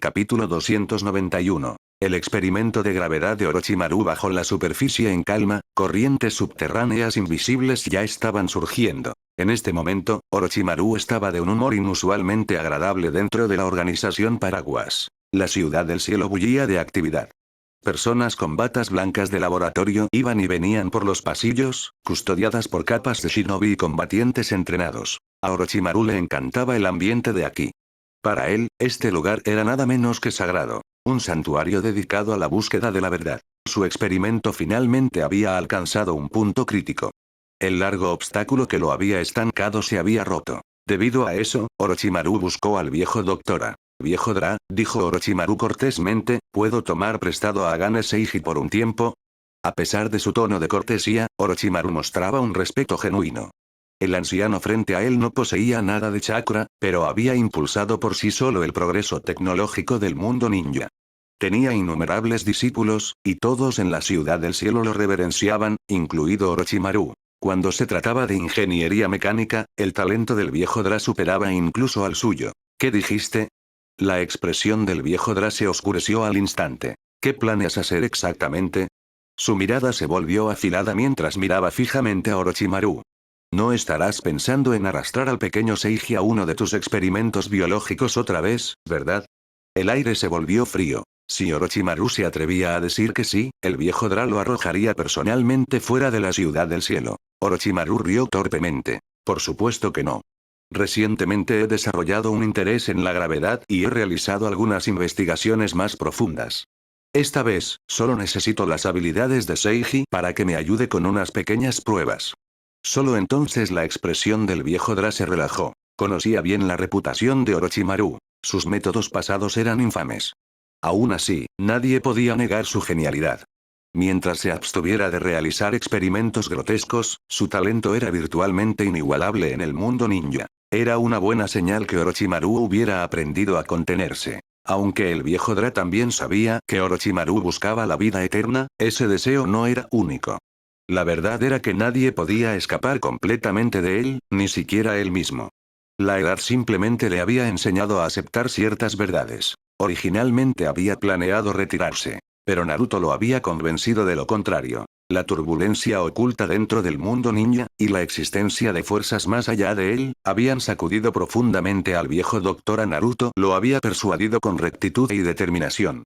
Capítulo 291. El experimento de gravedad de Orochimaru bajo la superficie en calma, corrientes subterráneas invisibles ya estaban surgiendo. En este momento, Orochimaru estaba de un humor inusualmente agradable dentro de la organización Paraguas. La ciudad del cielo bullía de actividad. Personas con batas blancas de laboratorio iban y venían por los pasillos, custodiadas por capas de shinobi y combatientes entrenados. A Orochimaru le encantaba el ambiente de aquí. Para él, este lugar era nada menos que sagrado. Un santuario dedicado a la búsqueda de la verdad. Su experimento finalmente había alcanzado un punto crítico. El largo obstáculo que lo había estancado se había roto. Debido a eso, Orochimaru buscó al viejo doctora. Viejo Dra, dijo Orochimaru cortésmente, ¿puedo tomar prestado a Agane Seiji por un tiempo? A pesar de su tono de cortesía, Orochimaru mostraba un respeto genuino. El anciano frente a él no poseía nada de chakra, pero había impulsado por sí solo el progreso tecnológico del mundo ninja. Tenía innumerables discípulos, y todos en la ciudad del cielo lo reverenciaban, incluido Orochimaru. Cuando se trataba de ingeniería mecánica, el talento del viejo Dra superaba incluso al suyo. ¿Qué dijiste? La expresión del viejo Dra se oscureció al instante. ¿Qué planeas hacer exactamente? Su mirada se volvió afilada mientras miraba fijamente a Orochimaru. No estarás pensando en arrastrar al pequeño Seiji a uno de tus experimentos biológicos otra vez, ¿verdad? El aire se volvió frío. Si Orochimaru se atrevía a decir que sí, el viejo Dra lo arrojaría personalmente fuera de la ciudad del cielo. Orochimaru rió torpemente. Por supuesto que no. Recientemente he desarrollado un interés en la gravedad y he realizado algunas investigaciones más profundas. Esta vez, solo necesito las habilidades de Seiji para que me ayude con unas pequeñas pruebas. Solo entonces la expresión del viejo Dra se relajó. Conocía bien la reputación de Orochimaru. Sus métodos pasados eran infames. Aún así, nadie podía negar su genialidad. Mientras se abstuviera de realizar experimentos grotescos, su talento era virtualmente inigualable en el mundo ninja. Era una buena señal que Orochimaru hubiera aprendido a contenerse. Aunque el viejo Dra también sabía que Orochimaru buscaba la vida eterna, ese deseo no era único. La verdad era que nadie podía escapar completamente de él, ni siquiera él mismo. La edad simplemente le había enseñado a aceptar ciertas verdades. Originalmente había planeado retirarse. Pero Naruto lo había convencido de lo contrario. La turbulencia oculta dentro del mundo ninja, y la existencia de fuerzas más allá de él, habían sacudido profundamente al viejo doctor. A Naruto lo había persuadido con rectitud y determinación.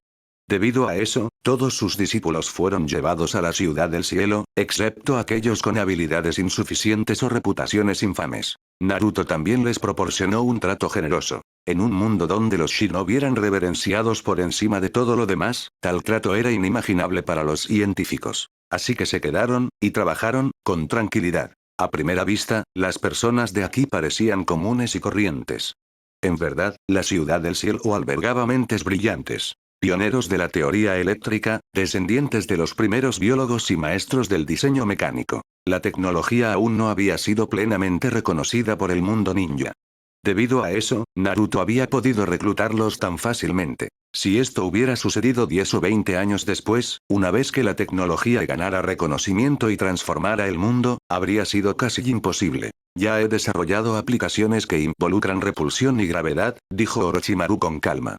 Debido a eso, todos sus discípulos fueron llevados a la ciudad del cielo, excepto aquellos con habilidades insuficientes o reputaciones infames. Naruto también les proporcionó un trato generoso. En un mundo donde los shinobi eran reverenciados por encima de todo lo demás, tal trato era inimaginable para los científicos. Así que se quedaron, y trabajaron, con tranquilidad. A primera vista, las personas de aquí parecían comunes y corrientes. En verdad, la ciudad del cielo albergaba mentes brillantes. Pioneros de la teoría eléctrica, descendientes de los primeros biólogos y maestros del diseño mecánico. La tecnología aún no había sido plenamente reconocida por el mundo ninja. Debido a eso, Naruto había podido reclutarlos tan fácilmente. Si esto hubiera sucedido 10 o 20 años después, una vez que la tecnología ganara reconocimiento y transformara el mundo, habría sido casi imposible. Ya he desarrollado aplicaciones que involucran repulsión y gravedad, dijo Orochimaru con calma.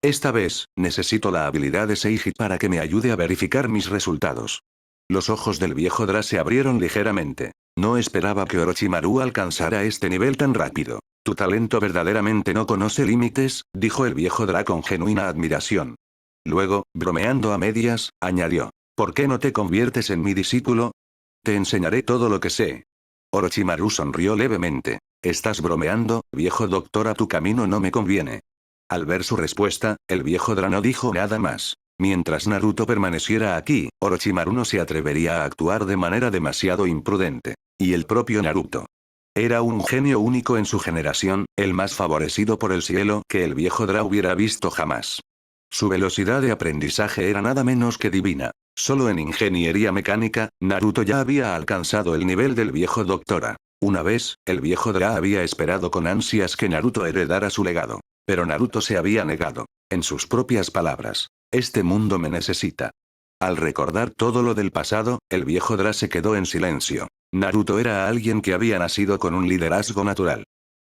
Esta vez, necesito la habilidad de Seiji para que me ayude a verificar mis resultados. Los ojos del viejo Dra se abrieron ligeramente. No esperaba que Orochimaru alcanzara este nivel tan rápido. Tu talento verdaderamente no conoce límites, dijo el viejo Dra con genuina admiración. Luego, bromeando a medias, añadió. ¿Por qué no te conviertes en mi discípulo? Te enseñaré todo lo que sé. Orochimaru sonrió levemente. ¿Estás bromeando, viejo doctor? A tu camino no me conviene. Al ver su respuesta, el viejo Dra no dijo nada más. Mientras Naruto permaneciera aquí, Orochimaru no se atrevería a actuar de manera demasiado imprudente. Y el propio Naruto. Era un genio único en su generación, el más favorecido por el cielo que el viejo Dra hubiera visto jamás. Su velocidad de aprendizaje era nada menos que divina. Solo en ingeniería mecánica, Naruto ya había alcanzado el nivel del viejo doctora. Una vez, el viejo Dra había esperado con ansias que Naruto heredara su legado. Pero Naruto se había negado. En sus propias palabras. Este mundo me necesita. Al recordar todo lo del pasado, el viejo Dra se quedó en silencio. Naruto era alguien que había nacido con un liderazgo natural.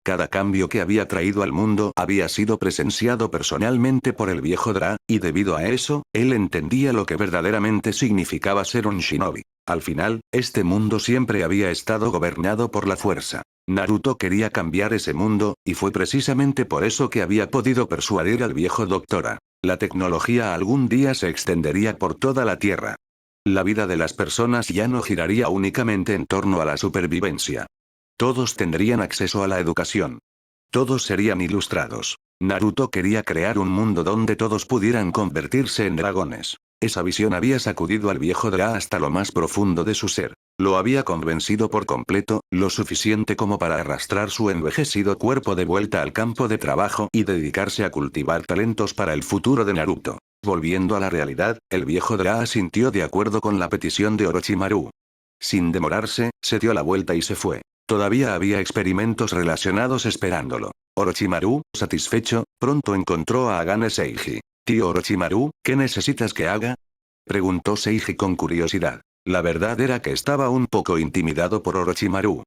Cada cambio que había traído al mundo había sido presenciado personalmente por el viejo Dra, y debido a eso, él entendía lo que verdaderamente significaba ser un shinobi. Al final, este mundo siempre había estado gobernado por la fuerza. Naruto quería cambiar ese mundo, y fue precisamente por eso que había podido persuadir al viejo Doctora. La tecnología algún día se extendería por toda la Tierra. La vida de las personas ya no giraría únicamente en torno a la supervivencia. Todos tendrían acceso a la educación. Todos serían ilustrados. Naruto quería crear un mundo donde todos pudieran convertirse en dragones. Esa visión había sacudido al viejo Dra hasta lo más profundo de su ser. Lo había convencido por completo, lo suficiente como para arrastrar su envejecido cuerpo de vuelta al campo de trabajo y dedicarse a cultivar talentos para el futuro de Naruto. Volviendo a la realidad, el viejo Dra asintió de acuerdo con la petición de Orochimaru. Sin demorarse, se dio la vuelta y se fue. Todavía había experimentos relacionados esperándolo. Orochimaru, satisfecho, pronto encontró a Agane Seiji. «Tío Orochimaru, ¿qué necesitas que haga?», preguntó Seiji con curiosidad. La verdad era que estaba un poco intimidado por Orochimaru.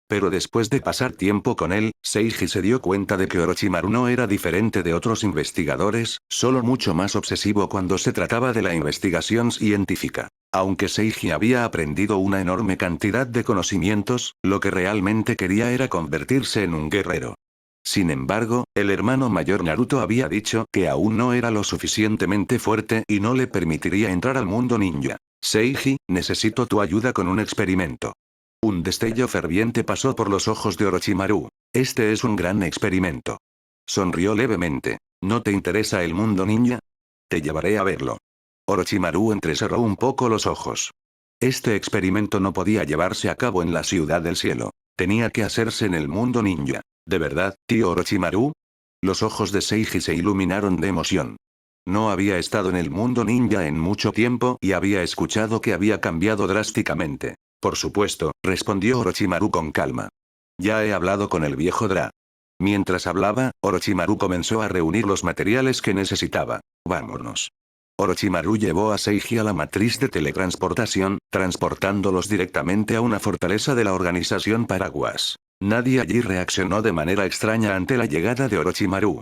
Pero después de pasar tiempo con él, Seiji se dio cuenta de que Orochimaru no era diferente de otros investigadores, solo mucho más obsesivo cuando se trataba de la investigación científica. Aunque Seiji había aprendido una enorme cantidad de conocimientos, lo que realmente quería era convertirse en un guerrero. Sin embargo, el hermano mayor Naruto había dicho que aún no era lo suficientemente fuerte y no le permitiría entrar al mundo ninja. «Seiji, necesito tu ayuda con un experimento». Un destello ferviente pasó por los ojos de Orochimaru. «Este es un gran experimento». Sonrió levemente. «¿No te interesa el mundo ninja? Te llevaré a verlo». Orochimaru entrecerró un poco los ojos. Este experimento no podía llevarse a cabo en la Ciudad del Cielo. Tenía que hacerse en el mundo ninja. ¿De verdad, tío Orochimaru? Los ojos de Seiji se iluminaron de emoción. No había estado en el mundo ninja en mucho tiempo y había escuchado que había cambiado drásticamente. Por supuesto, respondió Orochimaru con calma. Ya he hablado con el viejo Dra. Mientras hablaba, Orochimaru comenzó a reunir los materiales que necesitaba. Vámonos. Orochimaru llevó a Seiji a la matriz de teletransportación, transportándolos directamente a una fortaleza de la organización Paraguas. Nadie allí reaccionó de manera extraña ante la llegada de Orochimaru.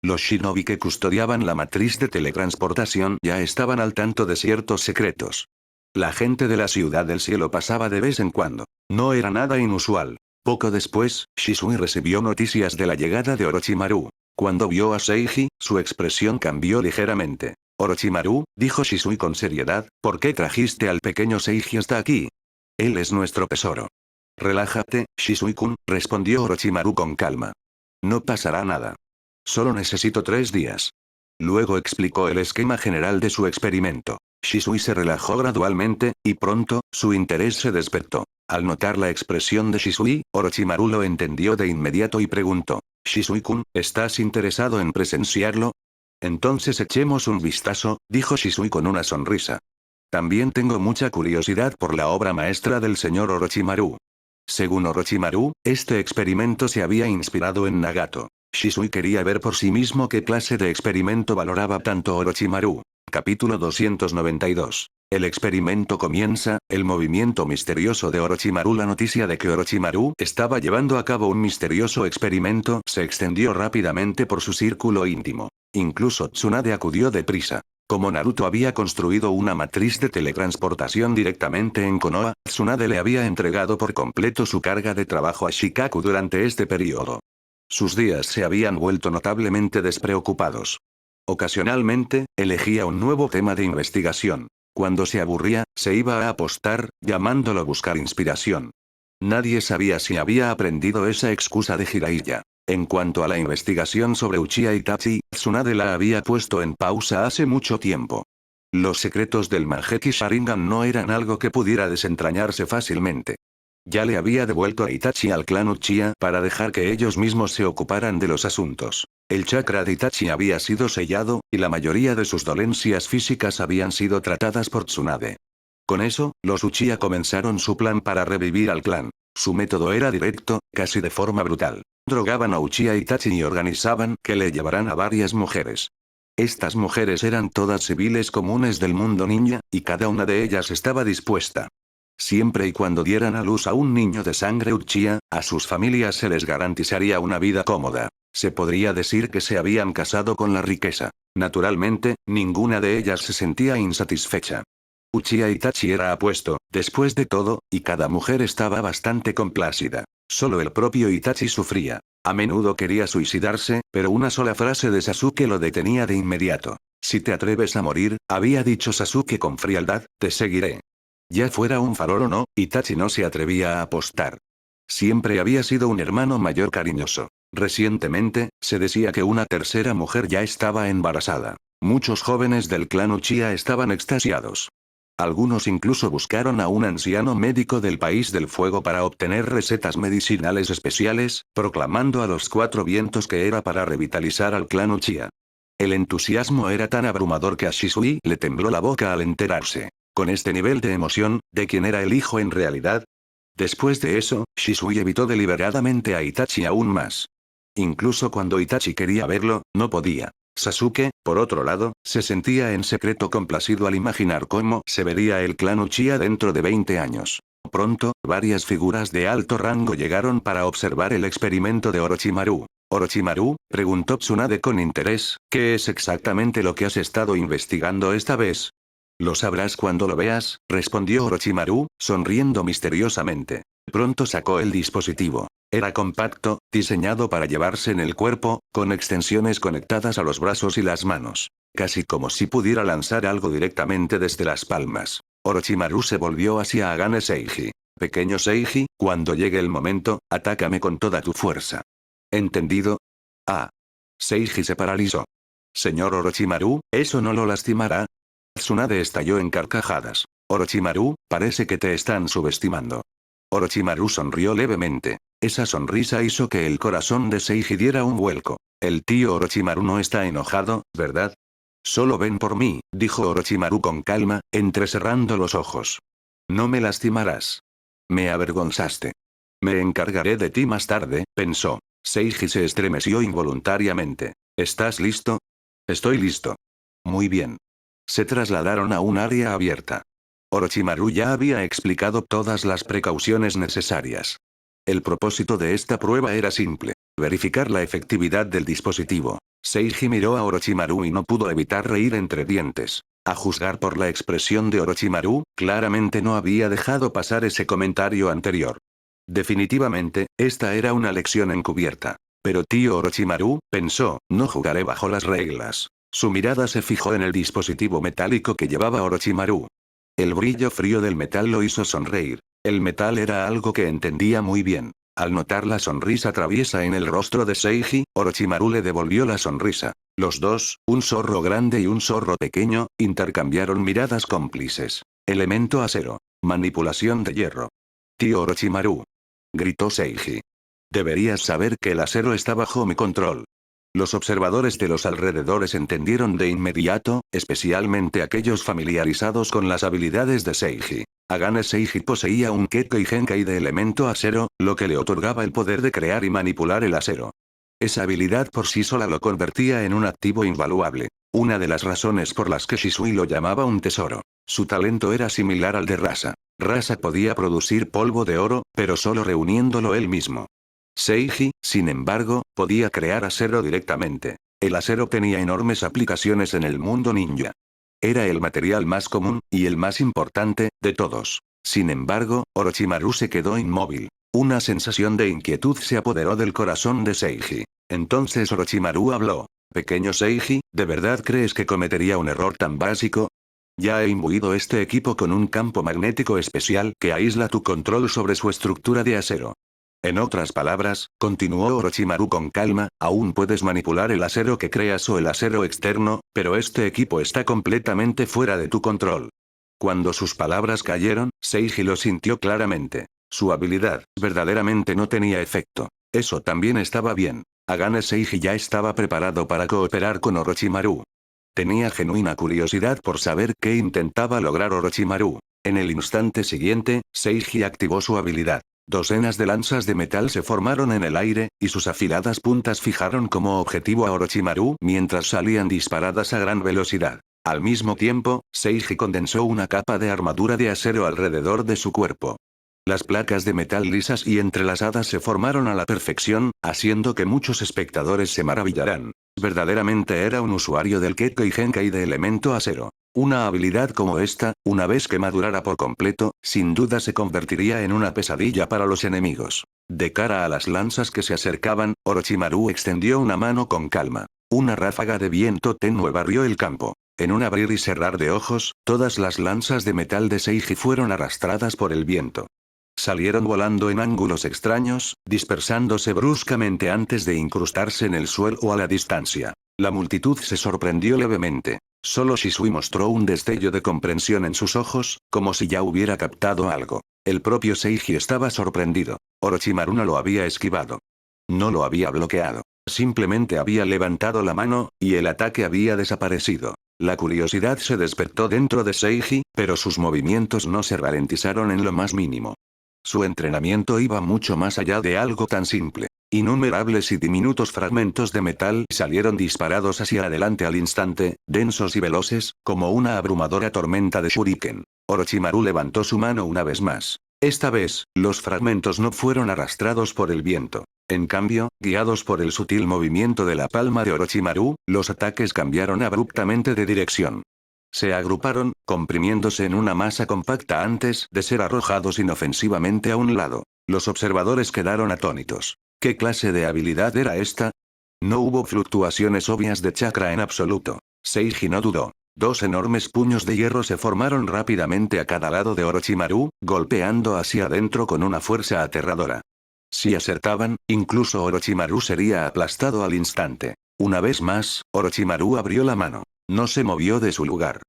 Los shinobi que custodiaban la matriz de teletransportación ya estaban al tanto de ciertos secretos. La gente de la Ciudad del Cielo pasaba de vez en cuando. No era nada inusual. Poco después, Shisui recibió noticias de la llegada de Orochimaru. Cuando vio a Seiji, su expresión cambió ligeramente. «Orochimaru», dijo Shisui con seriedad, «¿por qué trajiste al pequeño Seiji hasta aquí? Él es nuestro tesoro». «Relájate, Shisui-kun», respondió Orochimaru con calma. «No pasará nada. Solo necesito 3 días». Luego explicó el esquema general de su experimento. Shisui se relajó gradualmente, y pronto, su interés se despertó. Al notar la expresión de Shisui, Orochimaru lo entendió de inmediato y preguntó. «Shisui-kun, ¿estás interesado en presenciarlo?» «Entonces echemos un vistazo», dijo Shisui con una sonrisa. «También tengo mucha curiosidad por la obra maestra del señor Orochimaru». Según Orochimaru, este experimento se había inspirado en Nagato. Shisui quería ver por sí mismo qué clase de experimento valoraba tanto Orochimaru. Capítulo 292. El experimento comienza, el movimiento misterioso de Orochimaru. La noticia de que Orochimaru estaba llevando a cabo un misterioso experimento se extendió rápidamente por su círculo íntimo. Incluso Tsunade acudió deprisa. Como Naruto había construido una matriz de teletransportación directamente en Konoha, Tsunade le había entregado por completo su carga de trabajo a Shikaku durante este periodo. Sus días se habían vuelto notablemente despreocupados. Ocasionalmente, elegía un nuevo tema de investigación. Cuando se aburría, se iba a apostar, llamándolo buscar inspiración. Nadie sabía si había aprendido esa excusa de Jiraiya. En cuanto a la investigación sobre Uchiha Itachi, Tsunade la había puesto en pausa hace mucho tiempo. Los secretos del Mangekyou Sharingan no eran algo que pudiera desentrañarse fácilmente. Ya le había devuelto a Itachi al clan Uchiha para dejar que ellos mismos se ocuparan de los asuntos. El chakra de Itachi había sido sellado, y la mayoría de sus dolencias físicas habían sido tratadas por Tsunade. Con eso, los Uchiha comenzaron su plan para revivir al clan. Su método era directo, casi de forma brutal. Drogaban a Uchiha Itachi y organizaban que le llevaran a varias mujeres. Estas mujeres eran todas civiles comunes del mundo ninja, y cada una de ellas estaba dispuesta Siempre y cuando dieran a luz a un niño de sangre Uchiha, a sus familias se les garantizaría una vida cómoda. Se podría decir que se habían casado con la riqueza. Naturalmente, ninguna de ellas se sentía insatisfecha. Uchiha Itachi era apuesto, después de todo, y cada mujer estaba bastante complacida. Solo el propio Itachi sufría. A menudo quería suicidarse, pero una sola frase de Sasuke lo detenía de inmediato. Si te atreves a morir, había dicho Sasuke con frialdad, te seguiré. Ya fuera un farol o no, Itachi no se atrevía a apostar. Siempre había sido un hermano mayor cariñoso. Recientemente, se decía que una tercera mujer ya estaba embarazada. Muchos jóvenes del clan Uchiha estaban extasiados. Algunos incluso buscaron a un anciano médico del país del fuego para obtener recetas medicinales especiales, proclamando a los cuatro vientos que era para revitalizar al clan Uchiha. El entusiasmo era tan abrumador que a Shisui le tembló la boca al enterarse. Con este nivel de emoción, ¿de quién era el hijo en realidad? Después de eso, Shisui evitó deliberadamente a Itachi aún más. Incluso cuando Itachi quería verlo, no podía. Sasuke, por otro lado, se sentía en secreto complacido al imaginar cómo se vería el clan Uchiha dentro de 20 años. Pronto, varias figuras de alto rango llegaron para observar el experimento de Orochimaru. «Orochimaru», preguntó Tsunade con interés, «¿qué es exactamente lo que has estado investigando esta vez?» «Lo sabrás cuando lo veas», respondió Orochimaru, sonriendo misteriosamente. Pronto sacó el dispositivo. Era compacto, diseñado para llevarse en el cuerpo, con extensiones conectadas a los brazos y las manos. Casi como si pudiera lanzar algo directamente desde las palmas. Orochimaru se volvió hacia Agane Seiji. «Pequeño Seiji, cuando llegue el momento, atácame con toda tu fuerza». ¿Entendido? Ah. Seiji se paralizó. «Señor Orochimaru, ¿eso no lo lastimará?» Tsunade estalló en carcajadas. «Orochimaru, parece que te están subestimando». Orochimaru sonrió levemente. Esa sonrisa hizo que el corazón de Seiji diera un vuelco. El tío Orochimaru no está enojado, ¿verdad? «Solo ven por mí», dijo Orochimaru con calma, entrecerrando los ojos. «No me lastimarás. Me avergonzaste. Me encargaré de ti más tarde», pensó. Seiji se estremeció involuntariamente. «¿Estás listo?» «Estoy listo». «Muy bien». Se trasladaron a un área abierta. Orochimaru ya había explicado todas las precauciones necesarias. El propósito de esta prueba era simple: verificar la efectividad del dispositivo. Seiji miró a Orochimaru y no pudo evitar reír entre dientes. A juzgar por la expresión de Orochimaru, claramente no había dejado pasar ese comentario anterior. Definitivamente, esta era una lección encubierta. Pero tío Orochimaru, pensó, no jugaré bajo las reglas. Su mirada se fijó en el dispositivo metálico que llevaba Orochimaru. El brillo frío del metal lo hizo sonreír. El metal era algo que entendía muy bien. Al notar la sonrisa traviesa en el rostro de Seiji, Orochimaru le devolvió la sonrisa. Los dos, un zorro grande y un zorro pequeño, intercambiaron miradas cómplices. Elemento acero. Manipulación de hierro. «Tío Orochimaru», gritó Seiji. «Deberías saber que el acero está bajo mi control». Los observadores de los alrededores entendieron de inmediato, especialmente aquellos familiarizados con las habilidades de Seiji. Agane Seiji poseía un Kekkei Genkai de elemento acero, lo que le otorgaba el poder de crear y manipular el acero. Esa habilidad por sí sola lo convertía en un activo invaluable. Una de las razones por las que Shisui lo llamaba un tesoro. Su talento era similar al de Rasa. Rasa podía producir polvo de oro, pero solo reuniéndolo él mismo. Seiji, sin embargo, podía crear acero directamente. El acero tenía enormes aplicaciones en el mundo ninja. Era el material más común, y el más importante, de todos. Sin embargo, Orochimaru se quedó inmóvil. Una sensación de inquietud se apoderó del corazón de Seiji. Entonces Orochimaru habló. «Pequeño Seiji, ¿de verdad crees que cometería un error tan básico? Ya he imbuido este equipo con un campo magnético especial que aísla tu control sobre su estructura de acero. En otras palabras, continuó Orochimaru con calma, aún puedes manipular el acero que creas o el acero externo, pero este equipo está completamente fuera de tu control». Cuando sus palabras cayeron, Seiji lo sintió claramente. Su habilidad, verdaderamente no tenía efecto. Eso también estaba bien. Agane Seiji ya estaba preparado para cooperar con Orochimaru. Tenía genuina curiosidad por saber qué intentaba lograr Orochimaru. En el instante siguiente, Seiji activó su habilidad. Docenas de lanzas de metal se formaron en el aire, y sus afiladas puntas fijaron como objetivo a Orochimaru mientras salían disparadas a gran velocidad. Al mismo tiempo, Seiji condensó una capa de armadura de acero alrededor de su cuerpo. Las placas de metal lisas y entrelazadas se formaron a la perfección, haciendo que muchos espectadores se maravillarán. Verdaderamente era un usuario del Kekkei Genkai de elemento acero. Una habilidad como esta, una vez que madurara por completo, sin duda se convertiría en una pesadilla para los enemigos. De cara a las lanzas que se acercaban, Orochimaru extendió una mano con calma. Una ráfaga de viento tenue barrió el campo. En un abrir y cerrar de ojos, todas las lanzas de metal de Seiji fueron arrastradas por el viento. Salieron volando en ángulos extraños, dispersándose bruscamente antes de incrustarse en el suelo o a la distancia. La multitud se sorprendió levemente. Solo Shisui mostró un destello de comprensión en sus ojos, como si ya hubiera captado algo. El propio Seiji estaba sorprendido. Orochimaru no lo había esquivado. No lo había bloqueado. Simplemente había levantado la mano, y el ataque había desaparecido. La curiosidad se despertó dentro de Seiji, pero sus movimientos no se ralentizaron en lo más mínimo. Su entrenamiento iba mucho más allá de algo tan simple. Innumerables y diminutos fragmentos de metal salieron disparados hacia adelante al instante, densos y veloces, como una abrumadora tormenta de shuriken. Orochimaru levantó su mano una vez más. Esta vez, los fragmentos no fueron arrastrados por el viento. En cambio, guiados por el sutil movimiento de la palma de Orochimaru, los ataques cambiaron abruptamente de dirección. Se agruparon, comprimiéndose en una masa compacta antes de ser arrojados inofensivamente a un lado. Los observadores quedaron atónitos. ¿Qué clase de habilidad era esta? No hubo fluctuaciones obvias de chakra en absoluto. Seiji no dudó. Dos enormes puños de hierro se formaron rápidamente a cada lado de Orochimaru, golpeando hacia adentro con una fuerza aterradora. Si acertaban, incluso Orochimaru sería aplastado al instante. Una vez más, Orochimaru abrió la mano. No se movió de su lugar.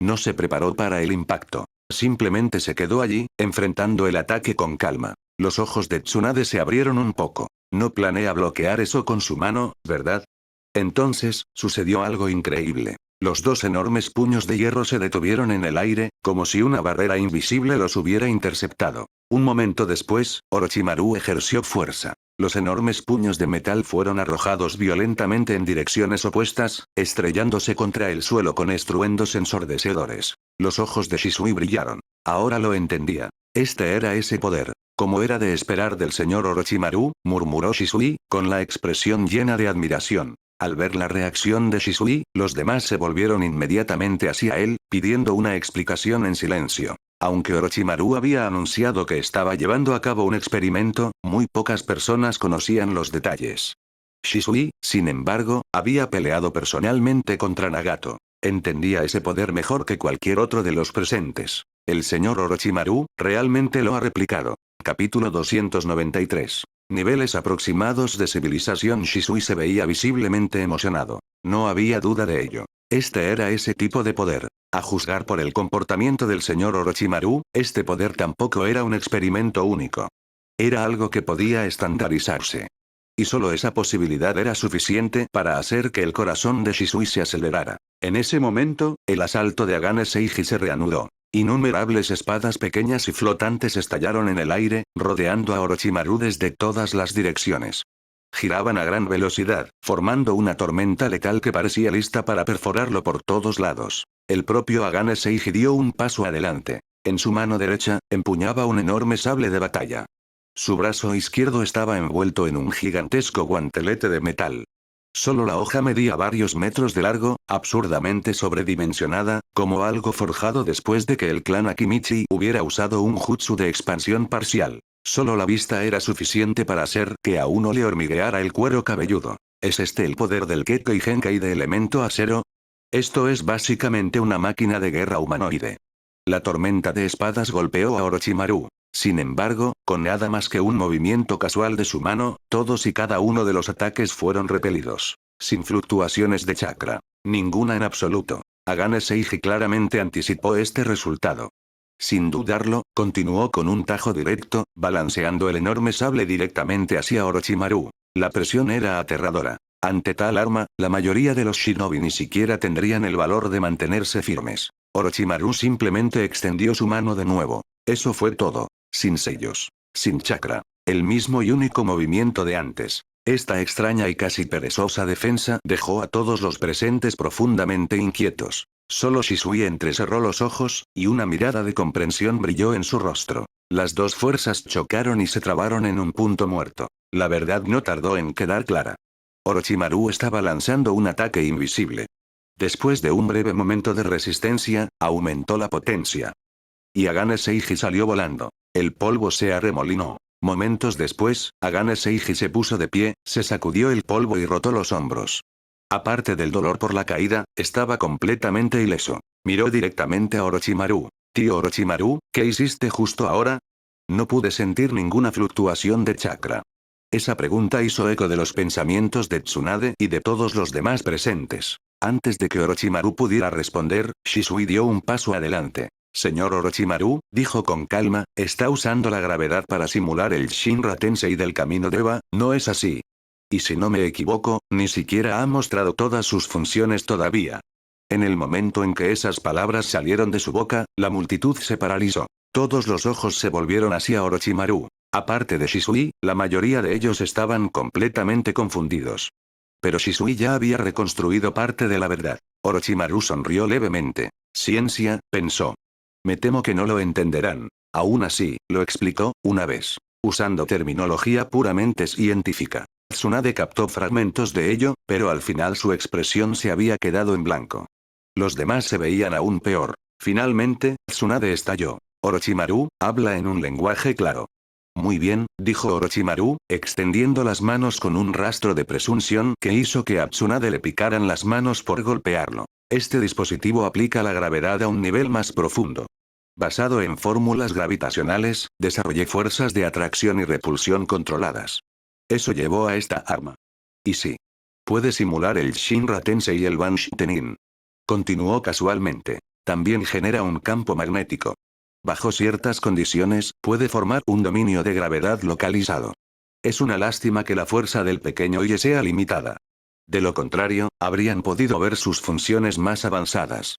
No se preparó para el impacto. Simplemente se quedó allí, enfrentando el ataque con calma. Los ojos de Tsunade se abrieron un poco. No planea bloquear eso con su mano, ¿verdad? Entonces, sucedió algo increíble. Los dos enormes puños de hierro se detuvieron en el aire, como si una barrera invisible los hubiera interceptado. Un momento después, Orochimaru ejerció fuerza. Los enormes puños de metal fueron arrojados violentamente en direcciones opuestas, estrellándose contra el suelo con estruendos ensordecedores. Los ojos de Shisui brillaron. Ahora lo entendía. Este era ese poder. Como era de esperar del señor Orochimaru, murmuró Shisui, con la expresión llena de admiración. Al ver la reacción de Shisui, los demás se volvieron inmediatamente hacia él, pidiendo una explicación en silencio. Aunque Orochimaru había anunciado que estaba llevando a cabo un experimento, muy pocas personas conocían los detalles. Shisui, sin embargo, había peleado personalmente contra Nagato. Entendía ese poder mejor que cualquier otro de los presentes. El señor Orochimaru, realmente lo ha replicado. Capítulo 293. Niveles aproximados de civilización. Shisui se veía visiblemente emocionado. No había duda de ello. Este era ese tipo de poder. A juzgar por el comportamiento del señor Orochimaru, este poder tampoco era un experimento único. Era algo que podía estandarizarse. Y solo esa posibilidad era suficiente para hacer que el corazón de Shisui se acelerara. En ese momento, el asalto de Agane Seiji se reanudó. Innumerables espadas pequeñas y flotantes estallaron en el aire, rodeando a Orochimaru desde todas las direcciones. Giraban a gran velocidad, formando una tormenta letal que parecía lista para perforarlo por todos lados. El propio Agane Seiji dio un paso adelante. En su mano derecha, empuñaba un enorme sable de batalla. Su brazo izquierdo estaba envuelto en un gigantesco guantelete de metal. Solo la hoja medía varios metros de largo, absurdamente sobredimensionada, como algo forjado después de que el clan Akimichi hubiera usado un jutsu de expansión parcial. Solo la vista era suficiente para hacer que a uno le hormigueara el cuero cabelludo. ¿Es este el poder del Kekkei Genkai de elemento acero? Esto es básicamente una máquina de guerra humanoide. La tormenta de espadas golpeó a Orochimaru. Sin embargo, con nada más que un movimiento casual de su mano, todos y cada uno de los ataques fueron repelidos. Sin fluctuaciones de chakra. Ninguna en absoluto. Agane Seiji claramente anticipó este resultado. Sin dudarlo, continuó con un tajo directo, balanceando el enorme sable directamente hacia Orochimaru. La presión era aterradora. Ante tal arma, la mayoría de los shinobi ni siquiera tendrían el valor de mantenerse firmes. Orochimaru simplemente extendió su mano de nuevo. Eso fue todo. Sin sellos. Sin chakra. El mismo y único movimiento de antes. Esta extraña y casi perezosa defensa dejó a todos los presentes profundamente inquietos. Solo Shisui entrecerró los ojos, y una mirada de comprensión brilló en su rostro. Las dos fuerzas chocaron y se trabaron en un punto muerto. La verdad no tardó en quedar clara. Orochimaru estaba lanzando un ataque invisible. Después de un breve momento de resistencia, aumentó la potencia. Y Agane Seiji salió volando. El polvo se arremolinó. Momentos después, Agane Seiji se puso de pie, se sacudió el polvo y rotó los hombros. Aparte del dolor por la caída, estaba completamente ileso. Miró directamente a Orochimaru. Tío Orochimaru, ¿qué hiciste justo ahora? No pude sentir ninguna fluctuación de chakra. Esa pregunta hizo eco de los pensamientos de Tsunade y de todos los demás presentes. Antes de que Orochimaru pudiera responder, Shisui dio un paso adelante. Señor Orochimaru, dijo con calma, está usando la gravedad para simular el Shinra Tensei del camino de Eva, ¿no es así? Y si no me equivoco, ni siquiera ha mostrado todas sus funciones todavía. En el momento en que esas palabras salieron de su boca, la multitud se paralizó. Todos los ojos se volvieron hacia Orochimaru. Aparte de Shisui, la mayoría de ellos estaban completamente confundidos. Pero Shisui ya había reconstruido parte de la verdad. Orochimaru sonrió levemente. Ciencia, pensó. Me temo que no lo entenderán. Aún así, lo explicó, una vez. Usando terminología puramente científica. Tsunade captó fragmentos de ello, pero al final su expresión se había quedado en blanco. Los demás se veían aún peor. Finalmente, Tsunade estalló. Orochimaru, habla en un lenguaje claro. Muy bien, dijo Orochimaru, extendiendo las manos con un rastro de presunción que hizo que a Tsunade le picaran las manos por golpearlo. Este dispositivo aplica la gravedad a un nivel más profundo. Basado en fórmulas gravitacionales, desarrollé fuerzas de atracción y repulsión controladas. Eso llevó a esta arma. Y sí. Puede simular el Shinra Tensei y el Banshee Tennin. Continuó casualmente. También genera un campo magnético. Bajo ciertas condiciones, puede formar un dominio de gravedad localizado. Es una lástima que la fuerza del pequeño Ie sea limitada. De lo contrario, habrían podido ver sus funciones más avanzadas.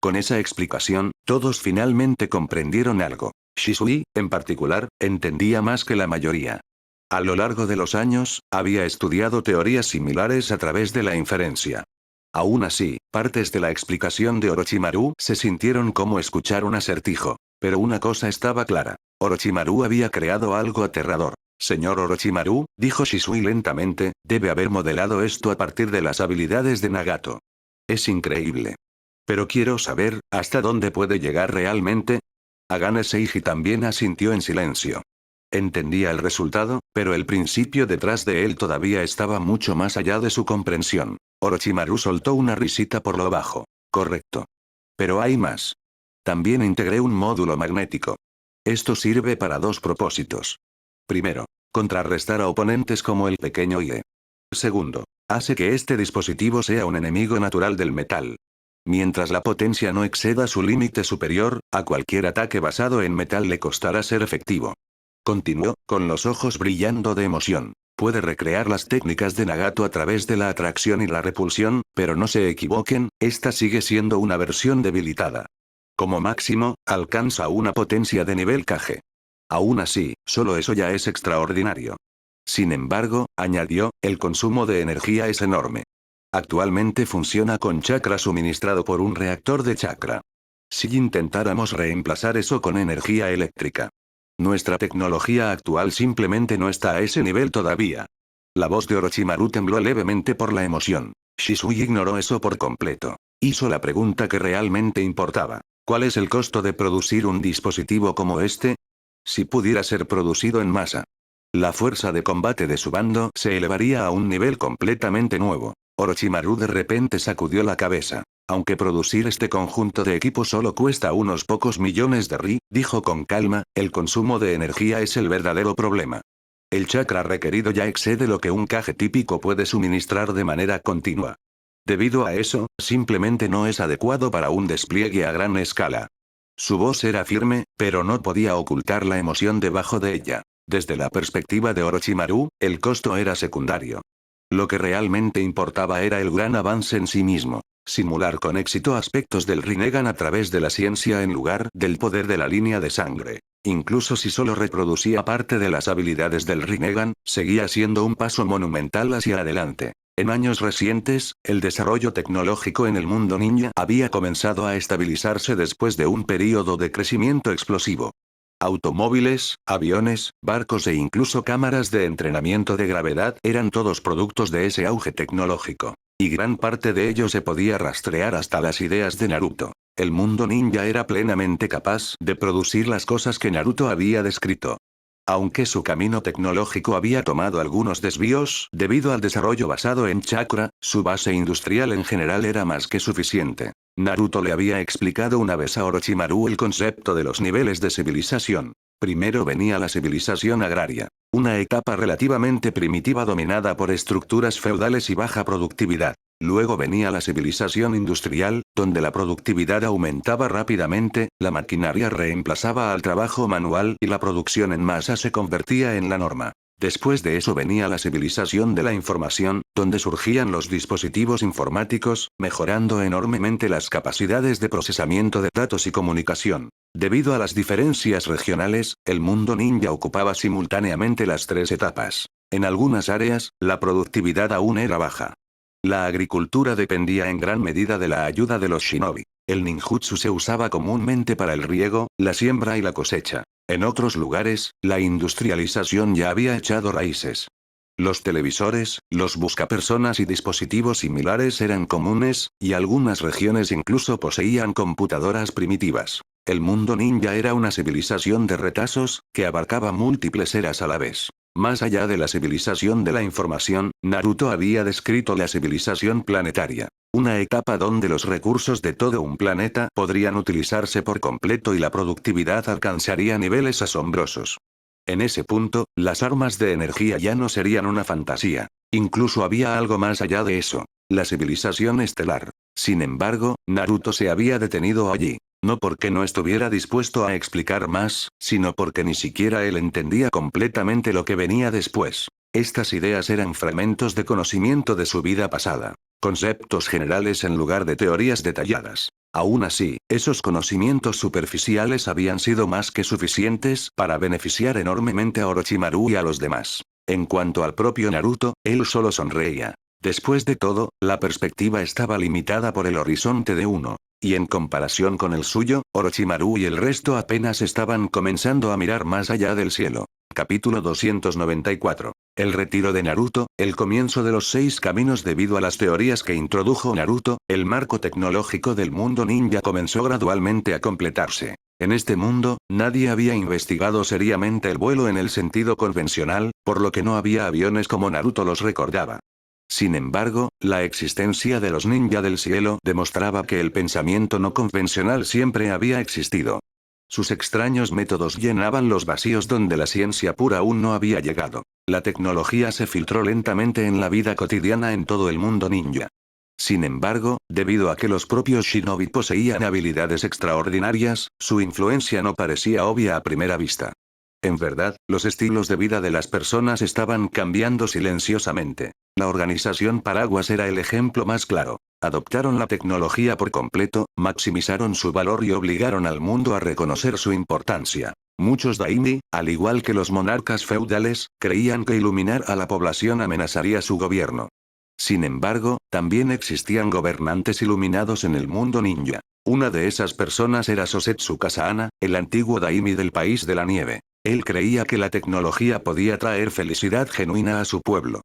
Con esa explicación, todos finalmente comprendieron algo. Shisui, en particular, entendía más que la mayoría. A lo largo de los años, había estudiado teorías similares a través de la inferencia. Aún así, partes de la explicación de Orochimaru se sintieron como escuchar un acertijo. Pero una cosa estaba clara. Orochimaru había creado algo aterrador. Señor Orochimaru, dijo Shisui lentamente, debe haber modelado esto a partir de las habilidades de Nagato. Es increíble. Pero quiero saber, ¿hasta dónde puede llegar realmente? Agane Seiji también asintió en silencio. Entendía el resultado, pero el principio detrás de él todavía estaba mucho más allá de su comprensión. Orochimaru soltó una risita por lo bajo. Correcto. Pero hay más. También integré un módulo magnético. Esto sirve para dos propósitos. Primero, contrarrestar a oponentes como el pequeño Ie. Segundo, hace que este dispositivo sea un enemigo natural del metal. Mientras la potencia no exceda su límite superior, a cualquier ataque basado en metal le costará ser efectivo. Continuó, con los ojos brillando de emoción. Puede recrear las técnicas de Nagato a través de la atracción y la repulsión, pero no se equivoquen, esta sigue siendo una versión debilitada. Como máximo, alcanza una potencia de nivel Kage. Aún así, solo eso ya es extraordinario. Sin embargo, añadió, el consumo de energía es enorme. Actualmente funciona con chakra suministrado por un reactor de chakra. Si intentáramos reemplazar eso con energía eléctrica. Nuestra tecnología actual simplemente no está a ese nivel todavía. La voz de Orochimaru tembló levemente por la emoción. Shisui ignoró eso por completo. Hizo la pregunta que realmente importaba. ¿Cuál es el costo de producir un dispositivo como este? Si pudiera ser producido en masa. La fuerza de combate de su bando se elevaría a un nivel completamente nuevo. Orochimaru de repente sacudió la cabeza. Aunque producir este conjunto de equipos solo cuesta unos pocos millones de ri, dijo con calma, el consumo de energía es el verdadero problema. El chakra requerido ya excede lo que un Kage típico puede suministrar de manera continua. Debido a eso, simplemente no es adecuado para un despliegue a gran escala. Su voz era firme, pero no podía ocultar la emoción debajo de ella. Desde la perspectiva de Orochimaru, el costo era secundario. Lo que realmente importaba era el gran avance en sí mismo. Simular con éxito aspectos del Rinnegan a través de la ciencia en lugar del poder de la línea de sangre. Incluso si solo reproducía parte de las habilidades del Rinnegan, seguía siendo un paso monumental hacia adelante. En años recientes, el desarrollo tecnológico en el mundo ninja había comenzado a estabilizarse después de un período de crecimiento explosivo. Automóviles, aviones, barcos e incluso cámaras de entrenamiento de gravedad eran todos productos de ese auge tecnológico. Y gran parte de ello se podía rastrear hasta las ideas de Naruto. El mundo ninja era plenamente capaz de producir las cosas que Naruto había descrito. Aunque su camino tecnológico había tomado algunos desvíos debido al desarrollo basado en chakra, su base industrial en general era más que suficiente. Naruto le había explicado una vez a Orochimaru el concepto de los niveles de civilización. Primero venía la civilización agraria, una etapa relativamente primitiva dominada por estructuras feudales y baja productividad. Luego venía la civilización industrial, donde la productividad aumentaba rápidamente, la maquinaria reemplazaba al trabajo manual y la producción en masa se convertía en la norma. Después de eso venía la civilización de la información, donde surgían los dispositivos informáticos, mejorando enormemente las capacidades de procesamiento de datos y comunicación. Debido a las diferencias regionales, el mundo ninja ocupaba simultáneamente las tres etapas. En algunas áreas, la productividad aún era baja. La agricultura dependía en gran medida de la ayuda de los shinobi. El ninjutsu se usaba comúnmente para el riego, la siembra y la cosecha. En otros lugares, la industrialización ya había echado raíces. Los televisores, los buscapersonas y dispositivos similares eran comunes, y algunas regiones incluso poseían computadoras primitivas. El mundo ninja era una civilización de retazos, que abarcaba múltiples eras a la vez. Más allá de la civilización de la información, Naruto había descrito la civilización planetaria. Una etapa donde los recursos de todo un planeta podrían utilizarse por completo y la productividad alcanzaría niveles asombrosos. En ese punto, las armas de energía ya no serían una fantasía. Incluso había algo más allá de eso. La civilización estelar. Sin embargo, Naruto se había detenido allí. No porque no estuviera dispuesto a explicar más, sino porque ni siquiera él entendía completamente lo que venía después. Estas ideas eran fragmentos de conocimiento de su vida pasada. Conceptos generales en lugar de teorías detalladas. Aún así, esos conocimientos superficiales habían sido más que suficientes para beneficiar enormemente a Orochimaru y a los demás. En cuanto al propio Naruto, él solo sonreía. Después de todo, la perspectiva estaba limitada por el horizonte de uno. Y en comparación con el suyo, Orochimaru y el resto apenas estaban comenzando a mirar más allá del cielo. Capítulo 294. El retiro de Naruto, el comienzo de los 6 caminos debido a las teorías que introdujo Naruto, el marco tecnológico del mundo ninja comenzó gradualmente a completarse. En este mundo, nadie había investigado seriamente el vuelo en el sentido convencional, por lo que no había aviones como Naruto los recordaba. Sin embargo, la existencia de los ninja del cielo demostraba que el pensamiento no convencional siempre había existido. Sus extraños métodos llenaban los vacíos donde la ciencia pura aún no había llegado. La tecnología se filtró lentamente en la vida cotidiana en todo el mundo ninja. Sin embargo, debido a que los propios shinobi poseían habilidades extraordinarias, su influencia no parecía obvia a primera vista. En verdad, los estilos de vida de las personas estaban cambiando silenciosamente. La organización Paraguas era el ejemplo más claro. Adoptaron la tecnología por completo, maximizaron su valor y obligaron al mundo a reconocer su importancia. Muchos daimi, al igual que los monarcas feudales, creían que iluminar a la población amenazaría su gobierno. Sin embargo, también existían gobernantes iluminados en el mundo ninja. Una de esas personas era Sosetsu Kasahana, el antiguo daimi del país de la nieve. Él creía que la tecnología podía traer felicidad genuina a su pueblo.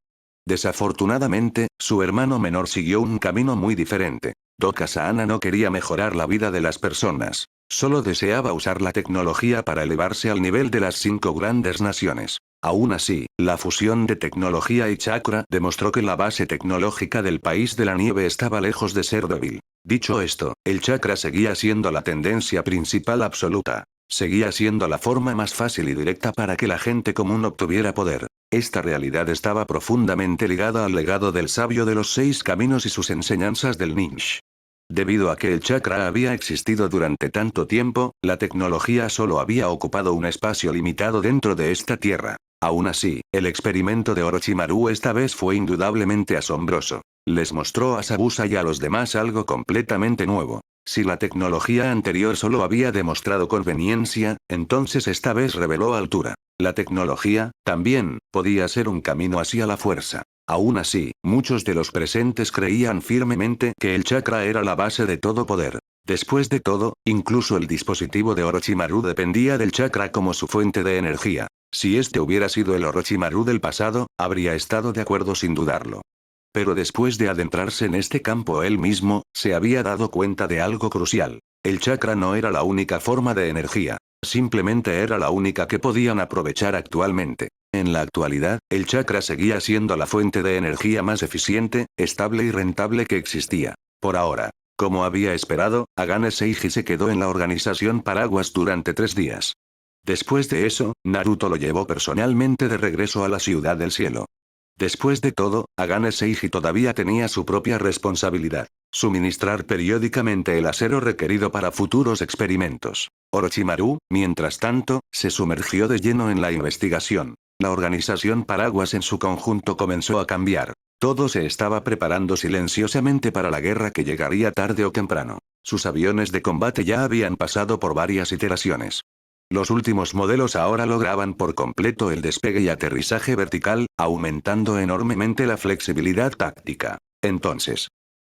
Desafortunadamente, su hermano menor siguió un camino muy diferente. Kasahana no quería mejorar la vida de las personas. Solo deseaba usar la tecnología para elevarse al nivel de las 5 grandes naciones. Aún así, la fusión de tecnología y chakra demostró que la base tecnológica del país de la nieve estaba lejos de ser débil. Dicho esto, el chakra seguía siendo la tendencia principal absoluta. Seguía siendo la forma más fácil y directa para que la gente común obtuviera poder. Esta realidad estaba profundamente ligada al legado del sabio de los 6 caminos y sus enseñanzas del ninja. Debido a que el chakra había existido durante tanto tiempo, la tecnología solo había ocupado un espacio limitado dentro de esta tierra. Aún así, el experimento de Orochimaru esta vez fue indudablemente asombroso. Les mostró a Sabusa y a los demás algo completamente nuevo. Si la tecnología anterior solo había demostrado conveniencia, entonces esta vez reveló altura. La tecnología, también, podía ser un camino hacia la fuerza. Aún así, muchos de los presentes creían firmemente que el chakra era la base de todo poder. Después de todo, incluso el dispositivo de Orochimaru dependía del chakra como su fuente de energía. Si este hubiera sido el Orochimaru del pasado, habría estado de acuerdo sin dudarlo. Pero después de adentrarse en este campo él mismo, se había dado cuenta de algo crucial. El chakra no era la única forma de energía. Simplemente era la única que podían aprovechar actualmente. En la actualidad, el chakra seguía siendo la fuente de energía más eficiente, estable y rentable que existía. Por ahora. Como había esperado, Agane Seiji se quedó en la organización Paraguas durante 3 días. Después de eso, Naruto lo llevó personalmente de regreso a la Ciudad del Cielo. Después de todo, Agane Seiji todavía tenía su propia responsabilidad. Suministrar periódicamente el acero requerido para futuros experimentos. Orochimaru, mientras tanto, se sumergió de lleno en la investigación. La organización Paraguas en su conjunto comenzó a cambiar. Todo se estaba preparando silenciosamente para la guerra que llegaría tarde o temprano. Sus aviones de combate ya habían pasado por varias iteraciones. Los últimos modelos ahora lograban por completo el despegue y aterrizaje vertical, aumentando enormemente la flexibilidad táctica. Entonces,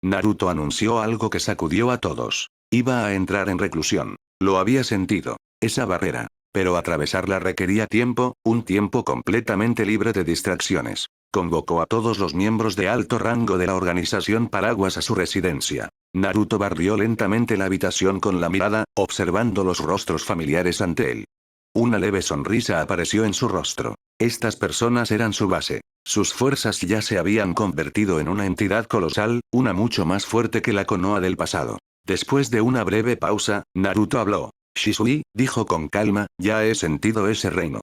Naruto anunció algo que sacudió a todos. Iba a entrar en reclusión. Lo había sentido. Esa barrera. Pero atravesarla requería tiempo, un tiempo completamente libre de distracciones. Convocó a todos los miembros de alto rango de la organización Paraguas a su residencia. Naruto barrió lentamente la habitación con la mirada, observando los rostros familiares ante él. Una leve sonrisa apareció en su rostro. Estas personas eran su base. Sus fuerzas ya se habían convertido en una entidad colosal, una mucho más fuerte que la Konoha del pasado. Después de una breve pausa, Naruto habló. Shisui, dijo con calma, ya he sentido ese reino.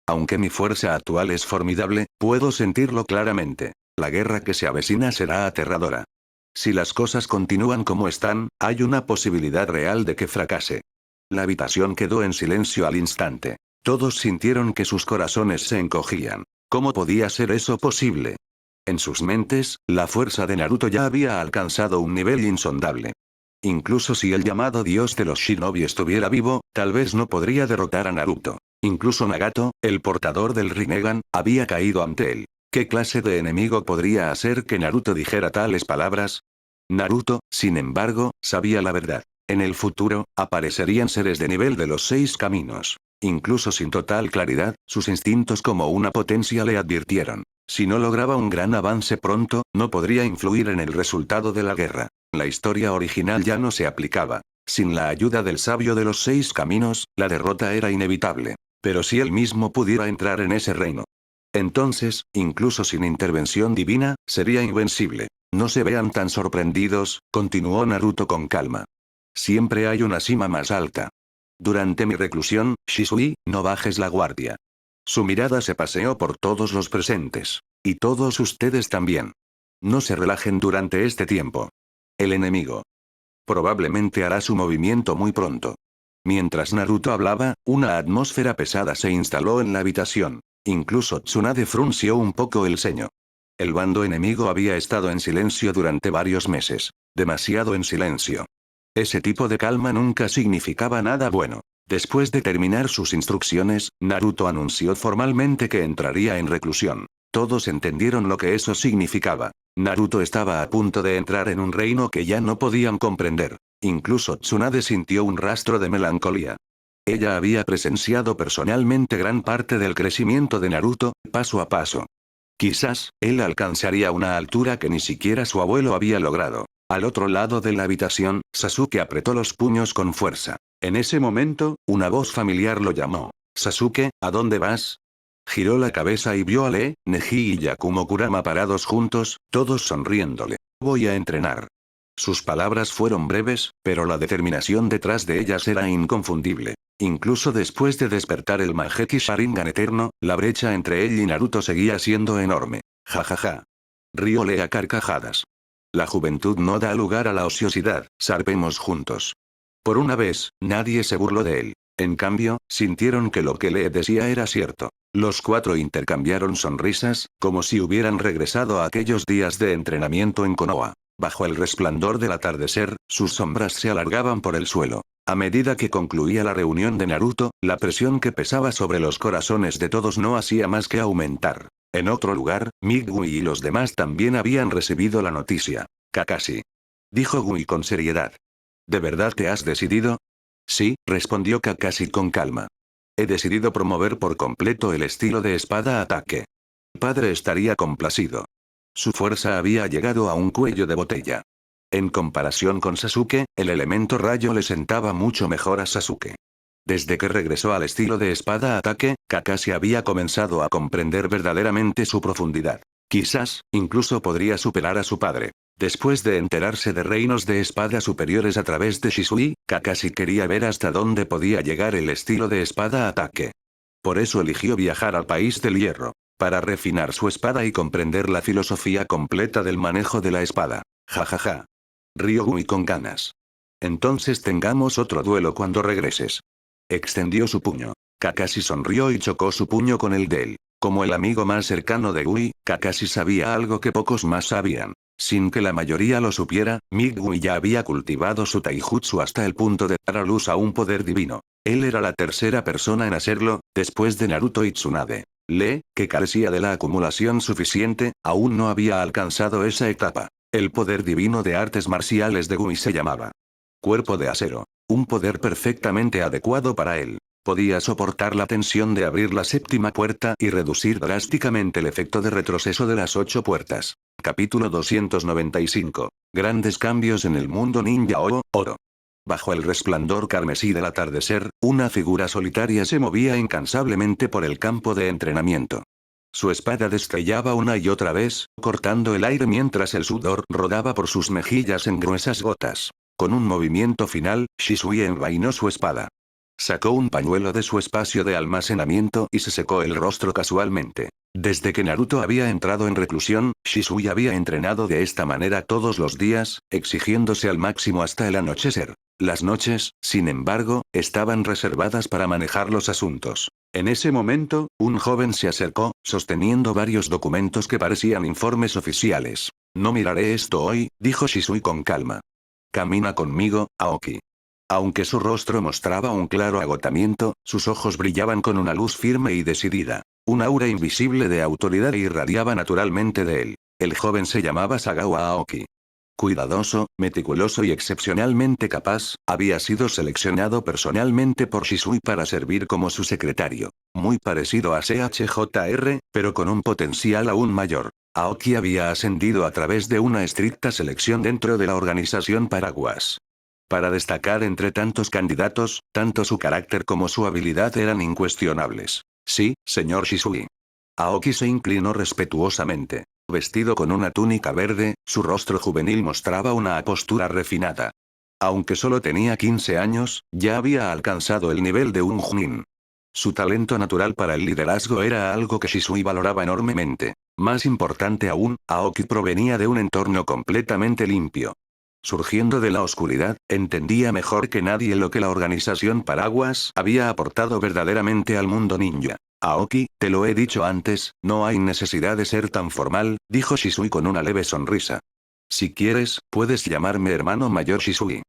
Aunque mi fuerza actual es formidable, puedo sentirlo claramente. La guerra que se avecina será aterradora. Si las cosas continúan como están, hay una posibilidad real de que fracase. La habitación quedó en silencio al instante. Todos sintieron que sus corazones se encogían. ¿Cómo podía ser eso posible? En sus mentes, la fuerza de Naruto ya había alcanzado un nivel insondable. Incluso si el llamado dios de los shinobi estuviera vivo, tal vez no podría derrotar a Naruto. Incluso Nagato, el portador del Rinnegan, había caído ante él. ¿Qué clase de enemigo podría hacer que Naruto dijera tales palabras? Naruto, sin embargo, sabía la verdad. En el futuro, aparecerían seres de nivel de los 6 caminos. Incluso sin total claridad, sus instintos como una potencia le advirtieron. Si no lograba un gran avance pronto, no podría influir en el resultado de la guerra. La historia original ya no se aplicaba. Sin la ayuda del sabio de los 6 caminos, la derrota era inevitable. Pero si él mismo pudiera entrar en ese reino. Entonces, incluso sin intervención divina, sería invencible. No se vean tan sorprendidos, continuó Naruto con calma. Siempre hay una cima más alta. Durante mi reclusión, Shisui, no bajes la guardia. Su mirada se paseó por todos los presentes. Y todos ustedes también. No se relajen durante este tiempo. El enemigo. Probablemente hará su movimiento muy pronto. Mientras Naruto hablaba, una atmósfera pesada se instaló en la habitación. Incluso Tsunade frunció un poco el ceño. El bando enemigo había estado en silencio durante varios meses. Demasiado en silencio. Ese tipo de calma nunca significaba nada bueno. Después de terminar sus instrucciones, Naruto anunció formalmente que entraría en reclusión. Todos entendieron lo que eso significaba. Naruto estaba a punto de entrar en un reino que ya no podían comprender. Incluso Tsunade sintió un rastro de melancolía. Ella había presenciado personalmente gran parte del crecimiento de Naruto, paso a paso. Quizás, él alcanzaría una altura que ni siquiera su abuelo había logrado. Al otro lado de la habitación, Sasuke apretó los puños con fuerza. En ese momento, una voz familiar lo llamó. Sasuke, ¿a dónde vas? Giró la cabeza y vio a Lee, Neji y Yakumo Kurama parados juntos, todos sonriéndole. Voy a entrenar. Sus palabras fueron breves, pero la determinación detrás de ellas era inconfundible. Incluso después de despertar el Mangekyou Sharingan eterno, la brecha entre él y Naruto seguía siendo enorme. Ja ja ja. Rió Lee a carcajadas. La juventud no da lugar a la ociosidad, zarpemos juntos. Por una vez, nadie se burló de él. En cambio, sintieron que lo que Lee decía era cierto. Los 4 intercambiaron sonrisas, como si hubieran regresado a aquellos días de entrenamiento en Konoha. Bajo el resplandor del atardecer, sus sombras se alargaban por el suelo. A medida que concluía la reunión de Naruto, la presión que pesaba sobre los corazones de todos no hacía más que aumentar. En otro lugar, Migui y los demás también habían recibido la noticia. Kakashi. Dijo Gui con seriedad. ¿De verdad te has decidido? Sí, respondió Kakashi con calma. He decidido promover por completo el estilo de espada-ataque. Mi padre estaría complacido. Su fuerza había llegado a un cuello de botella. En comparación con Sasuke, el elemento rayo le sentaba mucho mejor a Sasuke. Desde que regresó al estilo de espada-ataque, Kakashi había comenzado a comprender verdaderamente su profundidad. Quizás, incluso podría superar a su padre. Después de enterarse de reinos de espada superiores a través de Shisui, Kakashi quería ver hasta dónde podía llegar el estilo de espada-ataque. Por eso eligió viajar al país del hierro, para refinar su espada y comprender la filosofía completa del manejo de la espada. Jajaja. Rió Gui con ganas. Entonces tengamos otro duelo cuando regreses. Extendió su puño. Kakashi sonrió y chocó su puño con el de él. Como el amigo más cercano de Gui, Kakashi sabía algo que pocos más sabían. Sin que la mayoría lo supiera, Migui ya había cultivado su taijutsu hasta el punto de dar a luz a un poder divino. Él era la tercera persona en hacerlo, después de Naruto y Tsunade. Lee, que carecía de la acumulación suficiente, aún no había alcanzado esa etapa. El poder divino de artes marciales de Gui se llamaba Cuerpo de Acero. Un poder perfectamente adecuado para él. Podía soportar la tensión de abrir la séptima puerta y reducir drásticamente el efecto de retroceso de las 8 puertas. Capítulo 295. Grandes cambios en el mundo ninja Oro. Bajo el resplandor carmesí del atardecer, una figura solitaria se movía incansablemente por el campo de entrenamiento. Su espada destellaba una y otra vez, cortando el aire mientras el sudor rodaba por sus mejillas en gruesas gotas. Con un movimiento final, Shisui envainó su espada. Sacó un pañuelo de su espacio de almacenamiento y se secó el rostro casualmente. Desde que Naruto había entrado en reclusión, Shisui había entrenado de esta manera todos los días, exigiéndose al máximo hasta el anochecer. Las noches, sin embargo, estaban reservadas para manejar los asuntos. En ese momento, un joven se acercó, sosteniendo varios documentos que parecían informes oficiales. No miraré esto hoy, dijo Shisui con calma. Camina conmigo, Aoki. Aunque su rostro mostraba un claro agotamiento, sus ojos brillaban con una luz firme y decidida. Un aura invisible de autoridad irradiaba naturalmente de él. El joven se llamaba Sagawa Aoki. Cuidadoso, meticuloso y excepcionalmente capaz, había sido seleccionado personalmente por Shisui para servir como su secretario. Muy parecido a CHJR, pero con un potencial aún mayor. Aoki había ascendido a través de una estricta selección dentro de la organización Paraguas. Para destacar entre tantos candidatos, tanto su carácter como su habilidad eran incuestionables. Sí, señor Shisui. Aoki se inclinó respetuosamente. Vestido con una túnica verde, su rostro juvenil mostraba una postura refinada. Aunque solo tenía 15 años, ya había alcanzado el nivel de un Chunin. Su talento natural para el liderazgo era algo que Shisui valoraba enormemente. Más importante aún, Aoki provenía de un entorno completamente limpio. Surgiendo de la oscuridad, entendía mejor que nadie lo que la organización Paraguas había aportado verdaderamente al mundo ninja. Aoki, te lo he dicho antes, no hay necesidad de ser tan formal, dijo Shisui con una leve sonrisa. Si quieres, puedes llamarme hermano mayor Shisui.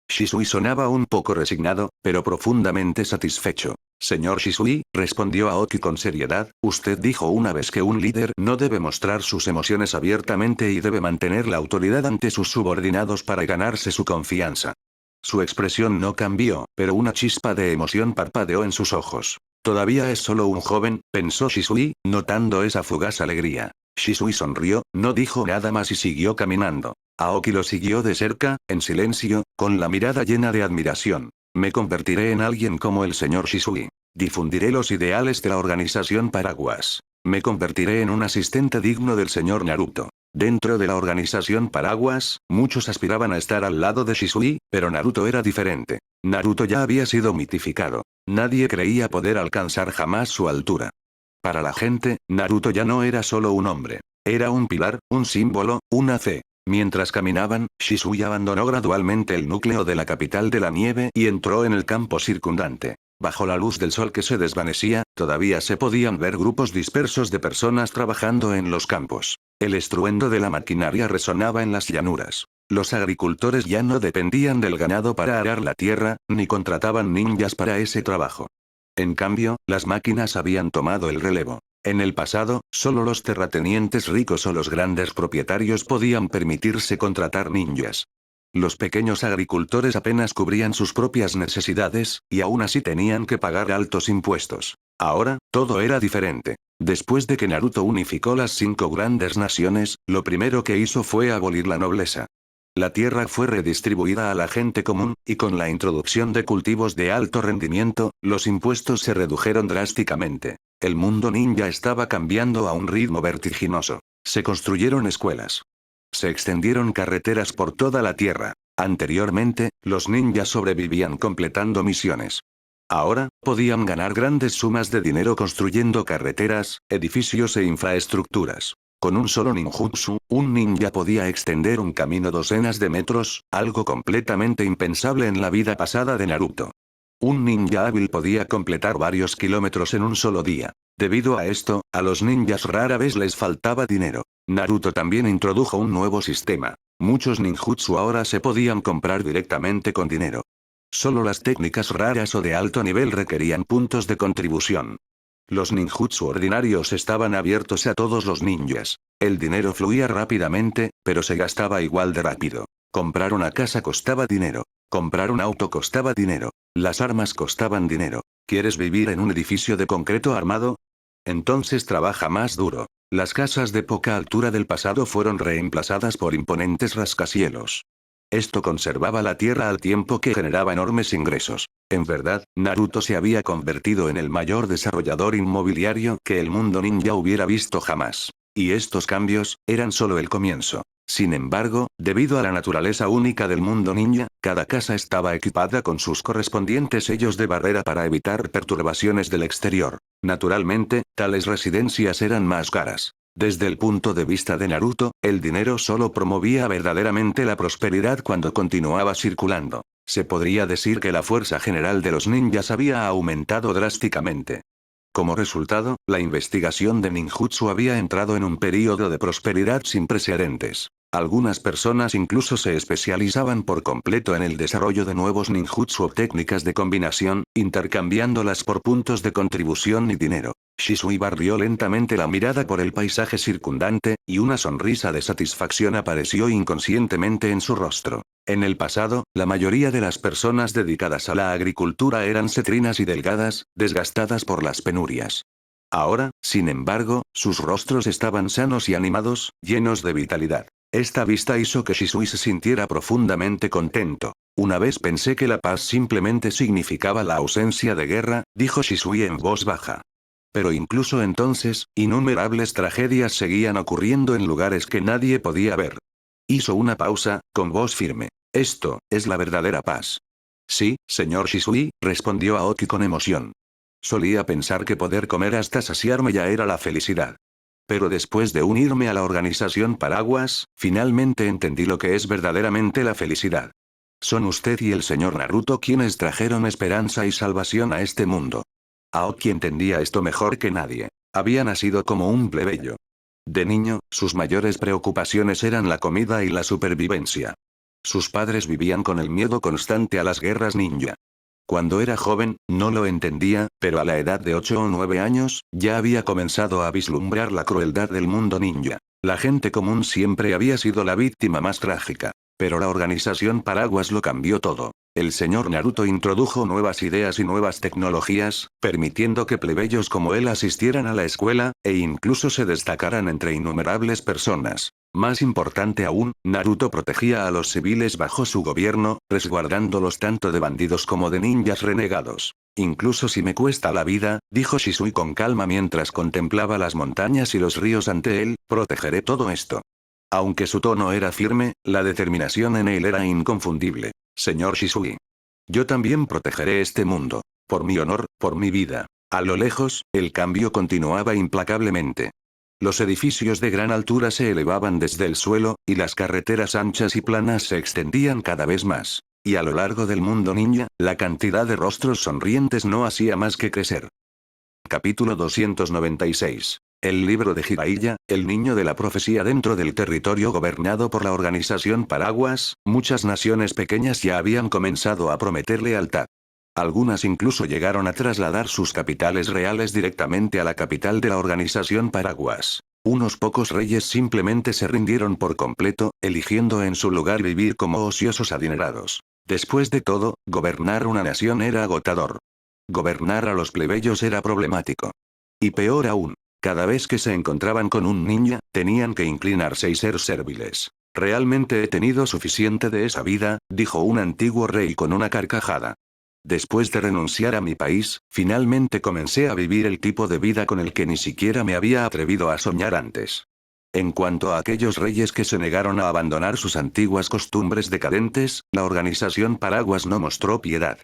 Shisui sonaba un poco resignado, pero profundamente satisfecho. Señor Shisui, respondió Aoki con seriedad, usted dijo una vez que un líder no debe mostrar sus emociones abiertamente y debe mantener la autoridad ante sus subordinados para ganarse su confianza. Su expresión no cambió, pero una chispa de emoción parpadeó en sus ojos. Todavía es solo un joven, pensó Shisui, notando esa fugaz alegría. Shisui sonrió, no dijo nada más y siguió caminando. Aoki lo siguió de cerca, en silencio, con la mirada llena de admiración. Me convertiré en alguien como el señor Shisui. Difundiré los ideales de la organización Paraguas. Me convertiré en un asistente digno del señor Naruto. Dentro de la organización Paraguas, muchos aspiraban a estar al lado de Shisui, pero Naruto era diferente. Naruto ya había sido mitificado. Nadie creía poder alcanzar jamás su altura. Para la gente, Naruto ya no era solo un hombre. Era un pilar, un símbolo, una fe. Mientras caminaban, Shisui abandonó gradualmente el núcleo de la capital de la nieve y entró en el campo circundante. Bajo la luz del sol que se desvanecía, todavía se podían ver grupos dispersos de personas trabajando en los campos. El estruendo de la maquinaria resonaba en las llanuras. Los agricultores ya no dependían del ganado para arar la tierra, ni contrataban ninjas para ese trabajo. En cambio, las máquinas habían tomado el relevo. En el pasado, solo los terratenientes ricos o los grandes propietarios podían permitirse contratar ninjas. Los pequeños agricultores apenas cubrían sus propias necesidades, y aún así tenían que pagar altos impuestos. Ahora, todo era diferente. Después de que Naruto unificó las 5 grandes naciones, lo primero que hizo fue abolir la nobleza. La tierra fue redistribuida a la gente común, y con la introducción de cultivos de alto rendimiento, los impuestos se redujeron drásticamente. El mundo ninja estaba cambiando a un ritmo vertiginoso. Se construyeron escuelas. Se extendieron carreteras por toda la tierra. Anteriormente, los ninjas sobrevivían completando misiones. Ahora, podían ganar grandes sumas de dinero construyendo carreteras, edificios e infraestructuras. Con un solo ninjutsu, un ninja podía extender un camino docenas de metros, algo completamente impensable en la vida pasada de Naruto. Un ninja hábil podía completar varios kilómetros en un solo día. Debido a esto, a los ninjas rara vez les faltaba dinero. Naruto también introdujo un nuevo sistema. Muchos ninjutsu ahora se podían comprar directamente con dinero. Solo las técnicas raras o de alto nivel requerían puntos de contribución. Los ninjutsu ordinarios estaban abiertos a todos los ninjas. El dinero fluía rápidamente, pero se gastaba igual de rápido. Comprar una casa costaba dinero. Comprar un auto costaba dinero. Las armas costaban dinero. ¿Quieres vivir en un edificio de concreto armado? Entonces trabaja más duro. Las casas de poca altura del pasado fueron reemplazadas por imponentes rascacielos. Esto conservaba la tierra al tiempo que generaba enormes ingresos. En verdad, Naruto se había convertido en el mayor desarrollador inmobiliario que el mundo ninja hubiera visto jamás. Y estos cambios, eran solo el comienzo. Sin embargo, debido a la naturaleza única del mundo ninja, cada casa estaba equipada con sus correspondientes sellos de barrera para evitar perturbaciones del exterior. Naturalmente, tales residencias eran más caras. Desde el punto de vista de Naruto, el dinero solo promovía verdaderamente la prosperidad cuando continuaba circulando. Se podría decir que la fuerza general de los ninjas había aumentado drásticamente. Como resultado, la investigación de ninjutsu había entrado en un período de prosperidad sin precedentes. Algunas personas incluso se especializaban por completo en el desarrollo de nuevos ninjutsu o técnicas de combinación, intercambiándolas por puntos de contribución y dinero. Shisui barrió lentamente la mirada por el paisaje circundante, y una sonrisa de satisfacción apareció inconscientemente en su rostro. En el pasado, la mayoría de las personas dedicadas a la agricultura eran cetrinas y delgadas, desgastadas por las penurias. Ahora, sin embargo, sus rostros estaban sanos y animados, llenos de vitalidad. Esta vista hizo que Shisui se sintiera profundamente contento. Una vez pensé que la paz simplemente significaba la ausencia de guerra, dijo Shisui en voz baja. Pero incluso entonces, innumerables tragedias seguían ocurriendo en lugares que nadie podía ver. Hizo una pausa, con voz firme. Esto, es la verdadera paz. Sí, señor Shisui, respondió Aoki con emoción. Solía pensar que poder comer hasta saciarme ya era la felicidad. Pero después de unirme a la organización Paraguas, finalmente entendí lo que es verdaderamente la felicidad. Son usted y el señor Naruto quienes trajeron esperanza y salvación a este mundo. Aoki entendía esto mejor que nadie. Había nacido como un plebeyo. De niño, sus mayores preocupaciones eran la comida y la supervivencia. Sus padres vivían con el miedo constante a las guerras ninja. Cuando era joven, no lo entendía, pero a la edad de 8 o 9 años, ya había comenzado a vislumbrar la crueldad del mundo ninja. La gente común siempre había sido la víctima más trágica. Pero la organización Paraguas lo cambió todo. El señor Naruto introdujo nuevas ideas y nuevas tecnologías, permitiendo que plebeyos como él asistieran a la escuela, e incluso se destacaran entre innumerables personas. Más importante aún, Naruto protegía a los civiles bajo su gobierno, resguardándolos tanto de bandidos como de ninjas renegados. Incluso si me cuesta la vida, dijo Shisui con calma mientras contemplaba las montañas y los ríos ante él, protegeré todo esto. Aunque su tono era firme, la determinación en él era inconfundible. Señor Shisui. Yo también protegeré este mundo. Por mi honor, por mi vida. A lo lejos, el cambio continuaba implacablemente. Los edificios de gran altura se elevaban desde el suelo, y las carreteras anchas y planas se extendían cada vez más. Y a lo largo del mundo ninja, la cantidad de rostros sonrientes no hacía más que crecer. Capítulo 296. El libro de Jiraiya, el niño de la profecía dentro del territorio gobernado por la organización Paraguas, muchas naciones pequeñas ya habían comenzado a prometer lealtad. Algunas incluso llegaron a trasladar sus capitales reales directamente a la capital de la organización Paraguas. Unos pocos reyes simplemente se rindieron por completo, eligiendo en su lugar vivir como ociosos adinerados. Después de todo, gobernar una nación era agotador. Gobernar a los plebeyos era problemático. Y peor aún, cada vez que se encontraban con un ninja, tenían que inclinarse y ser serviles. Realmente he tenido suficiente de esa vida, dijo un antiguo rey con una carcajada. Después de renunciar a mi país, finalmente comencé a vivir el tipo de vida con el que ni siquiera me había atrevido a soñar antes. En cuanto a aquellos reyes que se negaron a abandonar sus antiguas costumbres decadentes, la organización Paraguas no mostró piedad.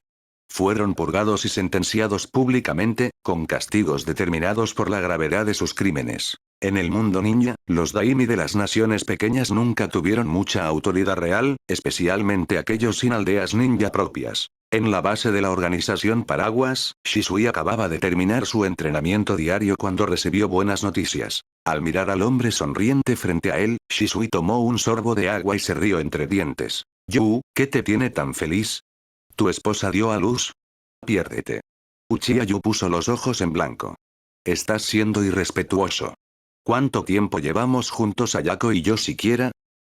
Fueron purgados y sentenciados públicamente, con castigos determinados por la gravedad de sus crímenes. En el mundo ninja, los daimi de las naciones pequeñas nunca tuvieron mucha autoridad real, especialmente aquellos sin aldeas ninja propias. En la base de la organización Paraguas, Shisui acababa de terminar su entrenamiento diario cuando recibió buenas noticias. Al mirar al hombre sonriente frente a él, Shisui tomó un sorbo de agua y se rió entre dientes. Yu, ¿qué te tiene tan feliz? ¿Tu esposa dio a luz? Piérdete. Uchiha Yu puso los ojos en blanco. Estás siendo irrespetuoso. ¿Cuánto tiempo llevamos juntos Ayako y yo siquiera?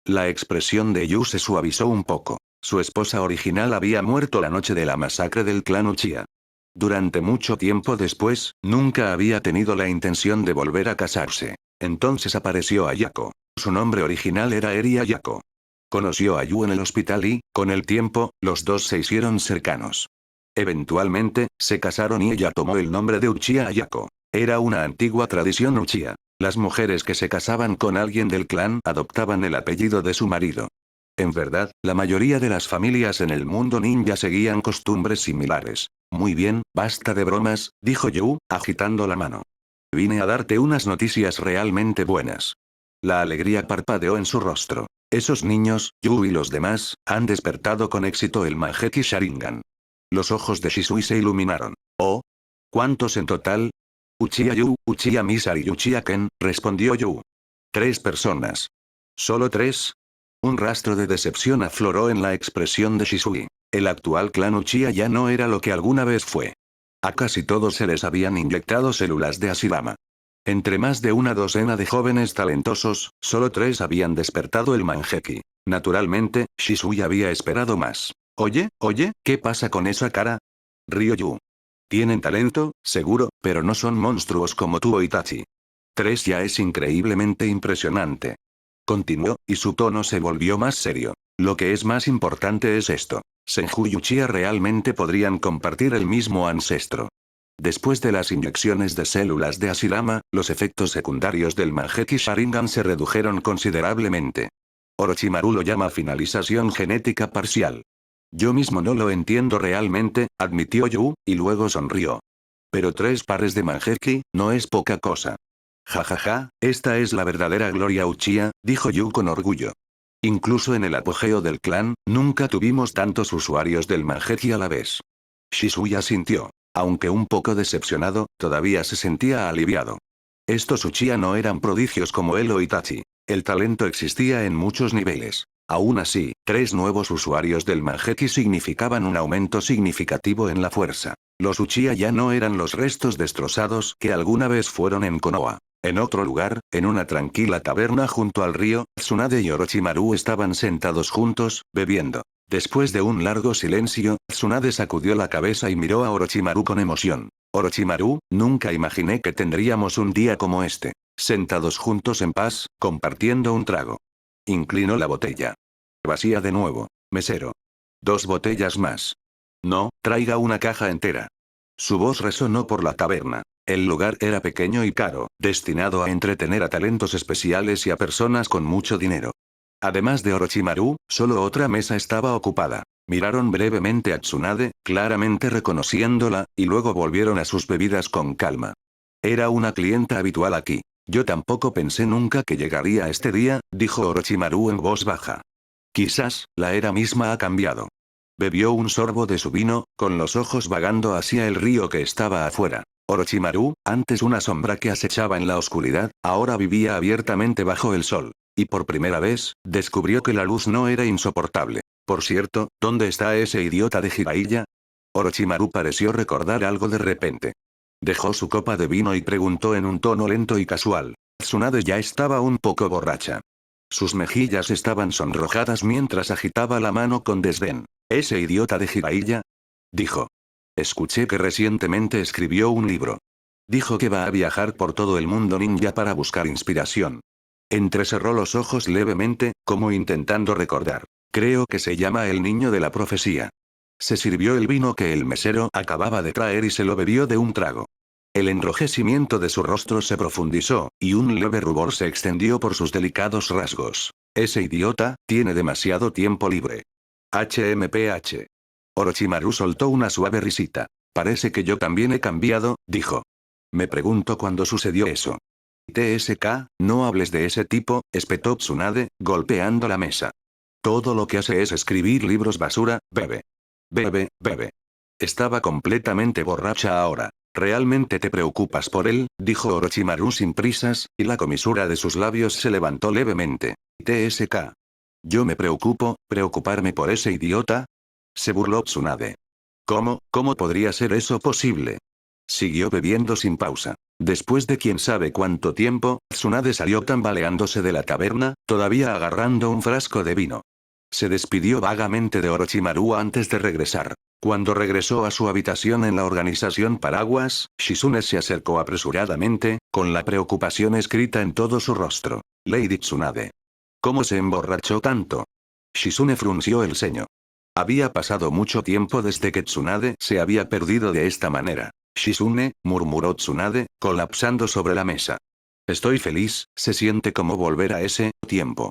La expresión de Yu se suavizó un poco. Su esposa original había muerto la noche de la masacre del clan Uchiha. Durante mucho tiempo después, nunca había tenido la intención de volver a casarse. Entonces apareció Ayako. Su nombre original era Eri Ayako. Conoció a Yu en el hospital y, con el tiempo, los dos se hicieron cercanos. Eventualmente, se casaron y ella tomó el nombre de Uchiha Ayako. Era una antigua tradición Uchiha. Las mujeres que se casaban con alguien del clan adoptaban el apellido de su marido. En verdad, la mayoría de las familias en el mundo ninja seguían costumbres similares. Muy bien, basta de bromas, dijo Yu, agitando la mano. Vine a darte unas noticias realmente buenas. La alegría parpadeó en su rostro. Esos niños, Yu y los demás, han despertado con éxito el Manjeki Sharingan. Los ojos de Shisui se iluminaron. ¿Oh? ¿Cuántos en total? Uchiha Yu, Uchiha Misari y Uchiha Ken, respondió Yu. 3 personas. ¿Solo 3? Un rastro de decepción afloró en la expresión de Shisui. El actual clan Uchiha ya no era lo que alguna vez fue. A casi todos se les habían inyectado células de Hashirama. Entre más de una docena de jóvenes talentosos, solo 3 habían despertado el Manjeki. Naturalmente, Shisui había esperado más. Oye, ¿qué pasa con esa cara? Rió Yu. Tienen talento, seguro, pero no son monstruos como tú o Itachi. 3 ya es increíblemente impresionante. Continuó, y su tono se volvió más serio. Lo que es más importante es esto. Senju y Uchiha realmente podrían compartir el mismo ancestro. Después de las inyecciones de células de Hashirama, los efectos secundarios del Manjeki Sharingan se redujeron considerablemente. Orochimaru lo llama finalización genética parcial. Yo mismo no lo entiendo realmente, admitió Yu, y luego sonrió. Pero 3 pares de Manjeki, no es poca cosa. Jajaja, esta es la verdadera gloria Uchiha, dijo Yu con orgullo. Incluso en el apogeo del clan, nunca tuvimos tantos usuarios del Manjeki a la vez. Shisui asintió. Aunque un poco decepcionado, todavía se sentía aliviado. Estos Uchiha no eran prodigios como él o Itachi. El talento existía en muchos niveles. Aún así, 3 nuevos usuarios del Manjeki significaban un aumento significativo en la fuerza. Los Uchiha ya no eran los restos destrozados que alguna vez fueron en Konoha. En otro lugar, en una tranquila taberna junto al río, Tsunade y Orochimaru estaban sentados juntos, bebiendo. Después de un largo silencio, Tsunade sacudió la cabeza y miró a Orochimaru con emoción. Orochimaru, nunca imaginé que tendríamos un día como este. Sentados juntos en paz, compartiendo un trago. Inclinó la botella. Vacía de nuevo. Mesero. 2 botellas más. No, traiga una caja entera. Su voz resonó por la taberna. El lugar era pequeño y caro, destinado a entretener a talentos especiales y a personas con mucho dinero. Además de Orochimaru, solo otra mesa estaba ocupada. Miraron brevemente a Tsunade, claramente reconociéndola, y luego volvieron a sus bebidas con calma. Era una clienta habitual aquí. Yo tampoco pensé nunca que llegaría este día, dijo Orochimaru en voz baja. Quizás, la era misma ha cambiado. Bebió un sorbo de su vino, con los ojos vagando hacia el río que estaba afuera. Orochimaru, antes una sombra que acechaba en la oscuridad, ahora vivía abiertamente bajo el sol. Y por primera vez, descubrió que la luz no era insoportable. Por cierto, ¿dónde está ese idiota de Jiraiya? Orochimaru pareció recordar algo de repente. Dejó su copa de vino y preguntó en un tono lento y casual. Tsunade ya estaba un poco borracha. Sus mejillas estaban sonrojadas mientras agitaba la mano con desdén. ¿Ese idiota de Jiraiya? Dijo. Escuché que recientemente escribió un libro. Dijo que va a viajar por todo el mundo ninja para buscar inspiración. Entrecerró los ojos levemente, como intentando recordar. Creo que se llama El Niño de la Profecía. Se sirvió el vino que el mesero acababa de traer y se lo bebió de un trago. El enrojecimiento de su rostro se profundizó, y un leve rubor se extendió por sus delicados rasgos. Ese idiota, tiene demasiado tiempo libre. HMPH. Orochimaru soltó una suave risita. Parece que yo también he cambiado, dijo. Me pregunto cuándo sucedió eso. TSK, no hables de ese tipo, espetó Tsunade, golpeando la mesa. Todo lo que hace es escribir libros basura, bebe. Bebe, bebe. Estaba completamente borracha ahora. ¿Realmente te preocupas por él? Dijo Orochimaru sin prisas, y la comisura de sus labios se levantó levemente. TSK. Yo me preocupo, ¿preocuparme por ese idiota? Se burló Tsunade. ¿Cómo podría ser eso posible? Siguió bebiendo sin pausa. Después de quién sabe cuánto tiempo, Tsunade salió tambaleándose de la taberna, todavía agarrando un frasco de vino. Se despidió vagamente de Orochimaru antes de regresar. Cuando regresó a su habitación en la organización Paraguas, Shizune se acercó apresuradamente, con la preocupación escrita en todo su rostro. Lady Tsunade. ¿Cómo se emborrachó tanto? Shizune frunció el ceño. Había pasado mucho tiempo desde que Tsunade se había perdido de esta manera. Shizune, murmuró Tsunade, colapsando sobre la mesa. Estoy feliz, se siente como volver a ese tiempo.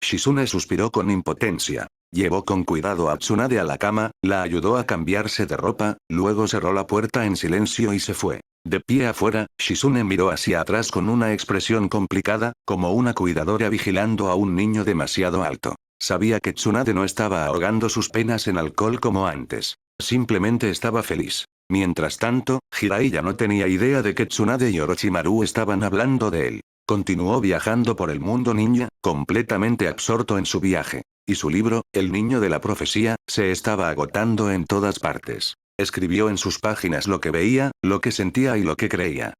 Shizune suspiró con impotencia. Llevó con cuidado a Tsunade a la cama, la ayudó a cambiarse de ropa, luego cerró la puerta en silencio y se fue. De pie afuera, Shizune miró hacia atrás con una expresión complicada, como una cuidadora vigilando a un niño demasiado alto. Sabía que Tsunade no estaba ahogando sus penas en alcohol como antes. Simplemente estaba feliz. Mientras tanto, Jiraiya no tenía idea de que Tsunade y Orochimaru estaban hablando de él. Continuó viajando por el mundo ninja, completamente absorto en su viaje. Y su libro, El Niño de la Profecía, se estaba agotando en todas partes. Escribió en sus páginas lo que veía, lo que sentía y lo que creía.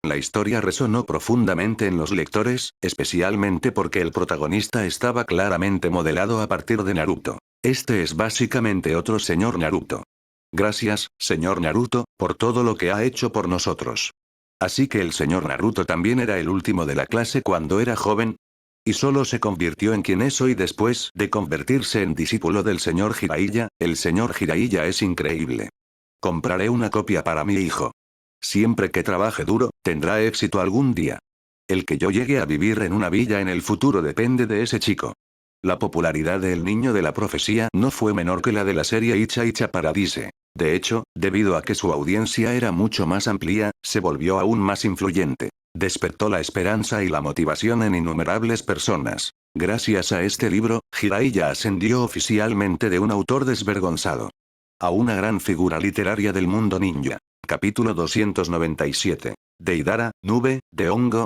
La historia resonó profundamente en los lectores, especialmente porque el protagonista estaba claramente modelado a partir de Naruto. Este es básicamente otro señor Naruto. Gracias, señor Naruto, por todo lo que ha hecho por nosotros. Así que el señor Naruto también era el último de la clase cuando era joven. Y solo se convirtió en quien es hoy después de convertirse en discípulo del señor Jiraiya. El señor Jiraiya es increíble. Compraré una copia para mi hijo. Siempre que trabaje duro, tendrá éxito algún día. El que yo llegue a vivir en una villa en el futuro depende de ese chico. La popularidad de El Niño de la Profecía no fue menor que la de la serie Icha Icha Paradise. De hecho, debido a que su audiencia era mucho más amplia, se volvió aún más influyente. Despertó la esperanza y la motivación en innumerables personas. Gracias a este libro, Jiraiya ascendió oficialmente de un autor desvergonzado a una gran figura literaria del mundo ninja. Capítulo 297. Deidara, nube, de hongo.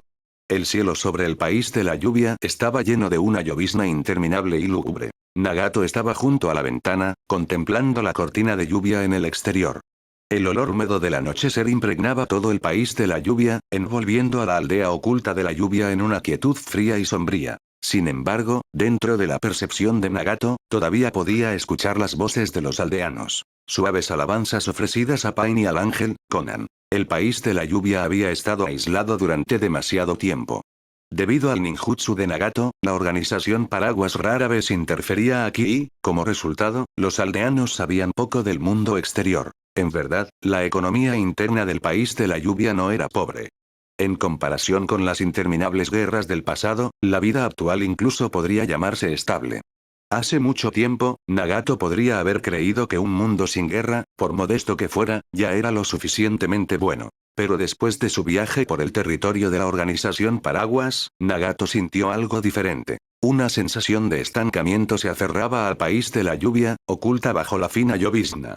El cielo sobre el país de la lluvia estaba lleno de una llovizna interminable y lúgubre. Nagato estaba junto a la ventana, contemplando la cortina de lluvia en el exterior. El olor húmedo del anochecer impregnaba todo el país de la lluvia, envolviendo a la aldea oculta de la lluvia en una quietud fría y sombría. Sin embargo, dentro de la percepción de Nagato, todavía podía escuchar las voces de los aldeanos. Suaves alabanzas ofrecidas a Pain y al ángel, Conan. El país de la lluvia había estado aislado durante demasiado tiempo. Debido al ninjutsu de Nagato, la organización Paraguas rara vez interfería aquí y, como resultado, los aldeanos sabían poco del mundo exterior. En verdad, la economía interna del país de la lluvia no era pobre. En comparación con las interminables guerras del pasado, la vida actual incluso podría llamarse estable. Hace mucho tiempo, Nagato podría haber creído que un mundo sin guerra, por modesto que fuera, ya era lo suficientemente bueno. Pero después de su viaje por el territorio de la organización Paraguas, Nagato sintió algo diferente. Una sensación de estancamiento se aferraba al país de la lluvia, oculta bajo la fina llovizna.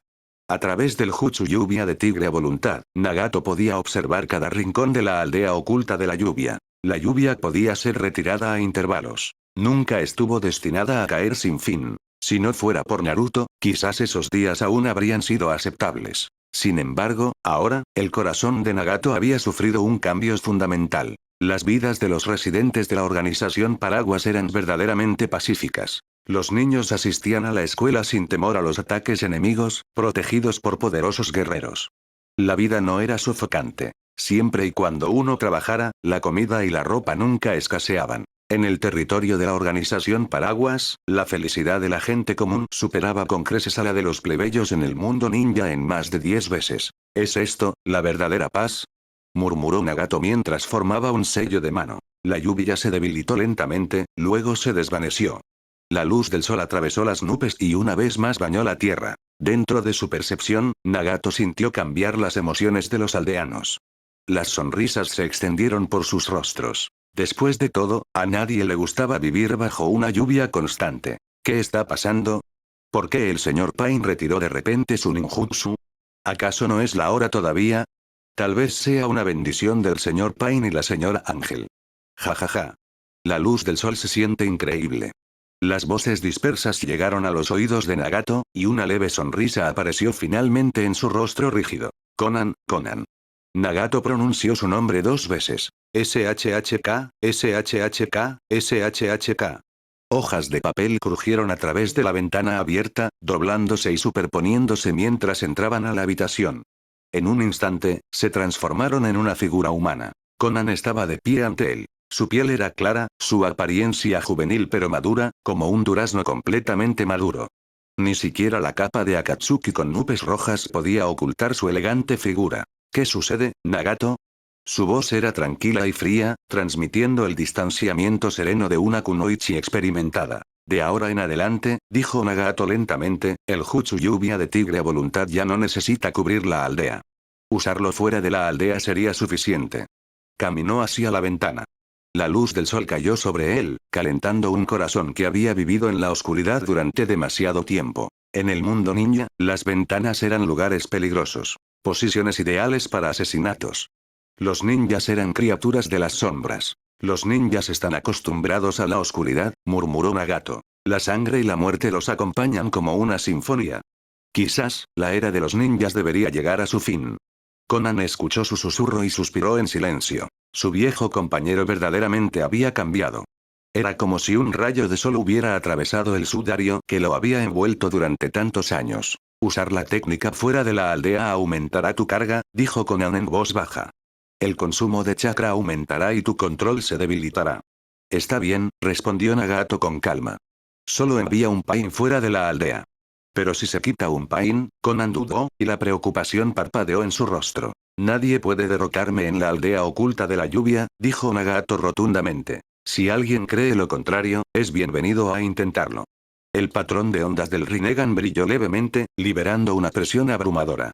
A través del jutsu lluvia de tigre a voluntad, Nagato podía observar cada rincón de la aldea oculta de la lluvia. La lluvia podía ser retirada a intervalos. Nunca estuvo destinada a caer sin fin. Si no fuera por Naruto, quizás esos días aún habrían sido aceptables. Sin embargo, ahora, el corazón de Nagato había sufrido un cambio fundamental. Las vidas de los residentes de la organización Paraguas eran verdaderamente pacíficas. Los niños asistían a la escuela sin temor a los ataques enemigos, protegidos por poderosos guerreros. La vida no era sofocante. Siempre y cuando uno trabajara, la comida y la ropa nunca escaseaban. En el territorio de la organización Paraguas, la felicidad de la gente común superaba con creces a la de los plebeyos en el mundo ninja en más de 10 veces. ¿Es esto, la verdadera paz? Murmuró Nagato mientras formaba un sello de mano. La lluvia se debilitó lentamente, luego se desvaneció. La luz del sol atravesó las nubes y una vez más bañó la tierra. Dentro de su percepción, Nagato sintió cambiar las emociones de los aldeanos. Las sonrisas se extendieron por sus rostros. Después de todo, a nadie le gustaba vivir bajo una lluvia constante. ¿Qué está pasando? ¿Por qué el señor Pain retiró de repente su ninjutsu? ¿Acaso no es la hora todavía? Tal vez sea una bendición del señor Pain y la señora Ángel. Jajaja. La luz del sol se siente increíble. Las voces dispersas llegaron a los oídos de Nagato, y una leve sonrisa apareció finalmente en su rostro rígido. Conan, Conan. Nagato pronunció su nombre 2 veces. SHHK, SHHK, SHHK. Hojas de papel crujieron a través de la ventana abierta, doblándose y superponiéndose mientras entraban a la habitación. En un instante, se transformaron en una figura humana. Conan estaba de pie ante él. Su piel era clara, su apariencia juvenil pero madura, como un durazno completamente maduro. Ni siquiera la capa de Akatsuki con nubes rojas podía ocultar su elegante figura. ¿Qué sucede, Nagato? Su voz era tranquila y fría, transmitiendo el distanciamiento sereno de una kunoichi experimentada. De ahora en adelante, dijo Nagato lentamente, el jutsu lluvia de tigre a voluntad ya no necesita cubrir la aldea. Usarlo fuera de la aldea sería suficiente. Caminó hacia la ventana. La luz del sol cayó sobre él, calentando un corazón que había vivido en la oscuridad durante demasiado tiempo. En el mundo ninja, las ventanas eran lugares peligrosos. Posiciones ideales para asesinatos. Los ninjas eran criaturas de las sombras. Los ninjas están acostumbrados a la oscuridad, murmuró Nagato. La sangre y la muerte los acompañan como una sinfonía. Quizás, la era de los ninjas debería llegar a su fin. Conan escuchó su susurro y suspiró en silencio. Su viejo compañero verdaderamente había cambiado. Era como si un rayo de sol hubiera atravesado el sudario que lo había envuelto durante tantos años. Usar la técnica fuera de la aldea aumentará tu carga, dijo Conan en voz baja. El consumo de chakra aumentará y tu control se debilitará. Está bien, respondió Nagato con calma. Solo envía un Pain fuera de la aldea. Pero si se quita un Pain, Conan dudó, y la preocupación parpadeó en su rostro. Nadie puede derrotarme en la aldea oculta de la lluvia, dijo Nagato rotundamente. Si alguien cree lo contrario, es bienvenido a intentarlo. El patrón de ondas del Rinnegan brilló levemente, liberando una presión abrumadora.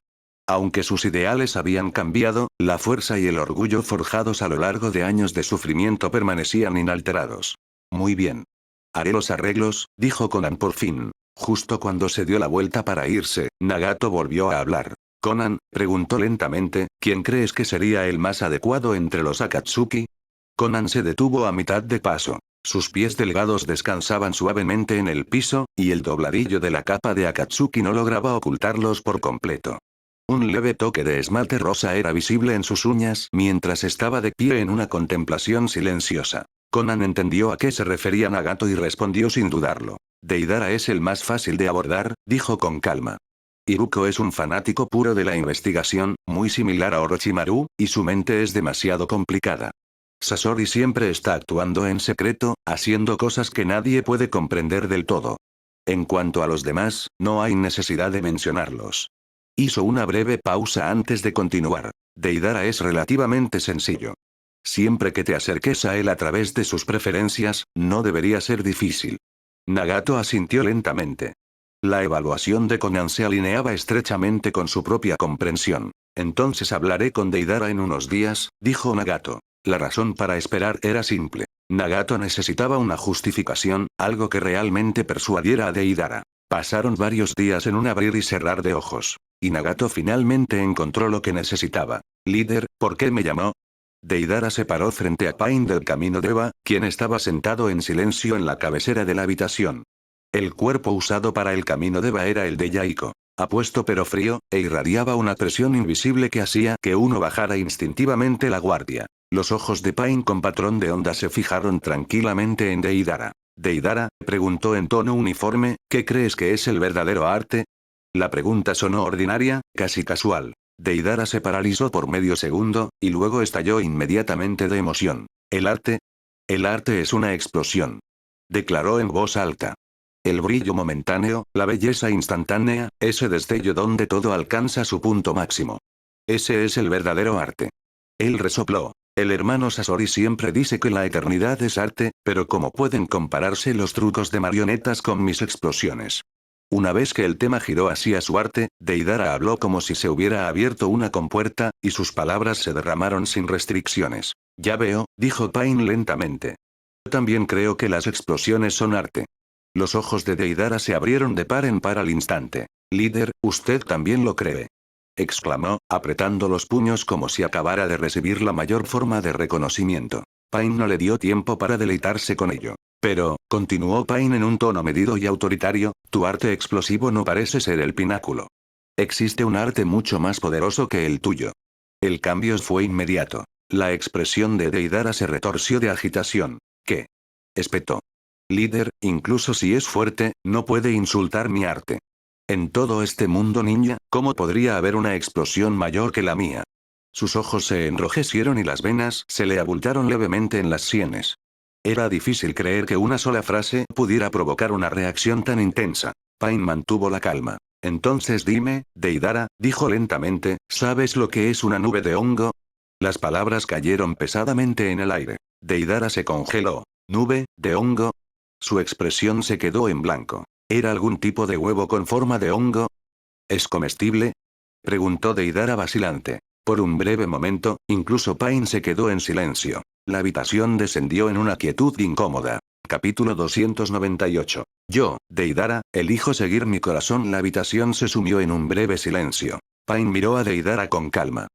Aunque sus ideales habían cambiado, la fuerza y el orgullo forjados a lo largo de años de sufrimiento permanecían inalterados. Muy bien. Haré los arreglos, dijo Conan por fin. Justo cuando se dio la vuelta para irse, Nagato volvió a hablar. Conan, preguntó lentamente, ¿quién crees que sería el más adecuado entre los Akatsuki? Conan se detuvo a mitad de paso. Sus pies delgados descansaban suavemente en el piso, y el dobladillo de la capa de Akatsuki no lograba ocultarlos por completo. Un leve toque de esmalte rosa era visible en sus uñas mientras estaba de pie en una contemplación silenciosa. Conan entendió a qué se refería Nagato y respondió sin dudarlo. Deidara es el más fácil de abordar, dijo con calma. Iruko es un fanático puro de la investigación, muy similar a Orochimaru, y su mente es demasiado complicada. Sasori siempre está actuando en secreto, haciendo cosas que nadie puede comprender del todo. En cuanto a los demás, no hay necesidad de mencionarlos. Hizo una breve pausa antes de continuar. Deidara es relativamente sencillo. Siempre que te acerques a él a través de sus preferencias, no debería ser difícil. Nagato asintió lentamente. La evaluación de Conan se alineaba estrechamente con su propia comprensión. Entonces hablaré con Deidara en unos días, dijo Nagato. La razón para esperar era simple. Nagato necesitaba una justificación, algo que realmente persuadiera a Deidara. Pasaron varios días en un abrir y cerrar de ojos. Y Nagato finalmente encontró lo que necesitaba. Líder, ¿por qué me llamó? Deidara se paró frente a Pain del camino de Eva, quien estaba sentado en silencio en la cabecera de la habitación. El cuerpo usado para el camino de Eva era el de Yaiko. Apuesto pero frío, e irradiaba una presión invisible que hacía que uno bajara instintivamente la guardia. Los ojos de Pain con patrón de onda se fijaron tranquilamente en Deidara. Deidara, preguntó en tono uniforme, ¿qué crees que es el verdadero arte? La pregunta sonó ordinaria, casi casual. Deidara se paralizó por medio segundo, y luego estalló inmediatamente de emoción. ¿El arte? El arte es una explosión. Declaró en voz alta. El brillo momentáneo, la belleza instantánea, ese destello donde todo alcanza su punto máximo. Ese es el verdadero arte. Él resopló. El hermano Sasori siempre dice que la eternidad es arte, pero ¿cómo pueden compararse los trucos de marionetas con mis explosiones? Una vez que el tema giró hacia su arte, Deidara habló como si se hubiera abierto una compuerta, y sus palabras se derramaron sin restricciones. Ya veo, dijo Pain lentamente. Yo también creo que las explosiones son arte. Los ojos de Deidara se abrieron de par en par al instante. Líder, ¿usted también lo cree? Exclamó, apretando los puños como si acabara de recibir la mayor forma de reconocimiento. Pain no le dio tiempo para deleitarse con ello. Pero, continuó Pain en un tono medido y autoritario, tu arte explosivo no parece ser el pináculo. Existe un arte mucho más poderoso que el tuyo. El cambio fue inmediato. La expresión de Deidara se retorció de agitación. ¿Qué? Espetó. Líder, incluso si es fuerte, no puede insultar mi arte. En todo este mundo ninja, ¿cómo podría haber una explosión mayor que la mía? Sus ojos se enrojecieron y las venas se le abultaron levemente en las sienes. Era difícil creer que una sola frase pudiera provocar una reacción tan intensa. Pain mantuvo la calma. Entonces dime, Deidara, dijo lentamente, ¿sabes lo que es una nube de hongo? Las palabras cayeron pesadamente en el aire. Deidara se congeló. ¿Nube, de hongo? Su expresión se quedó en blanco. ¿Era algún tipo de huevo con forma de hongo? ¿Es comestible? Preguntó Deidara vacilante. Por un breve momento, incluso Pain se quedó en silencio. La habitación descendió en una quietud incómoda. Capítulo 298. Yo, Deidara, elijo seguir mi corazón. La habitación se sumió en un breve silencio. Pain miró a Deidara con calma.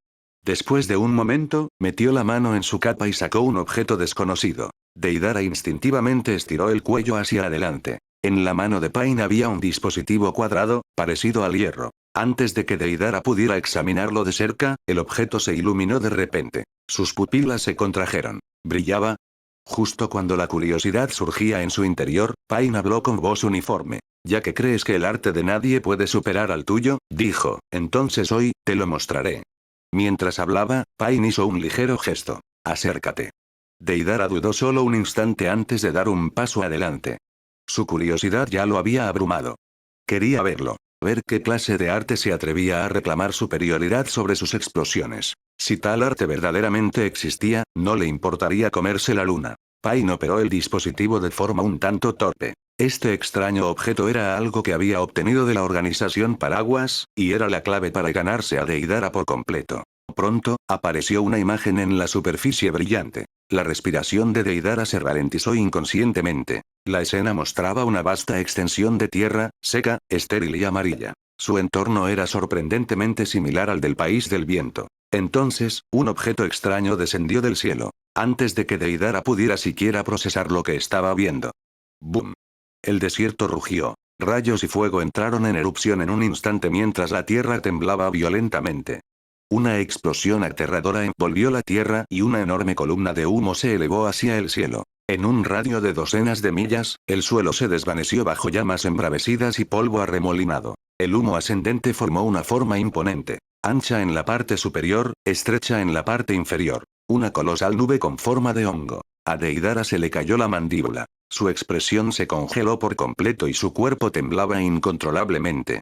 Después de un momento, metió la mano en su capa y sacó un objeto desconocido. Deidara instintivamente estiró el cuello hacia adelante. En la mano de Pain había un dispositivo cuadrado, parecido al hierro. Antes de que Deidara pudiera examinarlo de cerca, el objeto se iluminó de repente. Sus pupilas se contrajeron. ¿Brillaba? Justo cuando la curiosidad surgía en su interior, Pain habló con voz uniforme. Ya que crees que el arte de nadie puede superar al tuyo, dijo, entonces hoy, te lo mostraré. Mientras hablaba, Pain hizo un ligero gesto. Acércate. Deidara dudó solo un instante antes de dar un paso adelante. Su curiosidad ya lo había abrumado. Quería verlo. Ver qué clase de arte se atrevía a reclamar superioridad sobre sus explosiones. Si tal arte verdaderamente existía, no le importaría comerse la luna. Pain operó el dispositivo de forma un tanto torpe. Este extraño objeto era algo que había obtenido de la organización Paraguas, y era la clave para ganarse a Deidara por completo. Pronto, apareció una imagen en la superficie brillante. La respiración de Deidara se ralentizó inconscientemente. La escena mostraba una vasta extensión de tierra, seca, estéril y amarilla. Su entorno era sorprendentemente similar al del país del viento. Entonces, un objeto extraño descendió del cielo. Antes de que Deidara pudiera siquiera procesar lo que estaba viendo. ¡Bum! El desierto rugió. Rayos y fuego entraron en erupción en un instante mientras la tierra temblaba violentamente. Una explosión aterradora envolvió la tierra y una enorme columna de humo se elevó hacia el cielo. En un radio de docenas de millas, el suelo se desvaneció bajo llamas embravecidas y polvo arremolinado. El humo ascendente formó una forma imponente. Ancha en la parte superior, estrecha en la parte inferior. Una colosal nube con forma de hongo. A Deidara se le cayó la mandíbula. Su expresión se congeló por completo y su cuerpo temblaba incontrolablemente.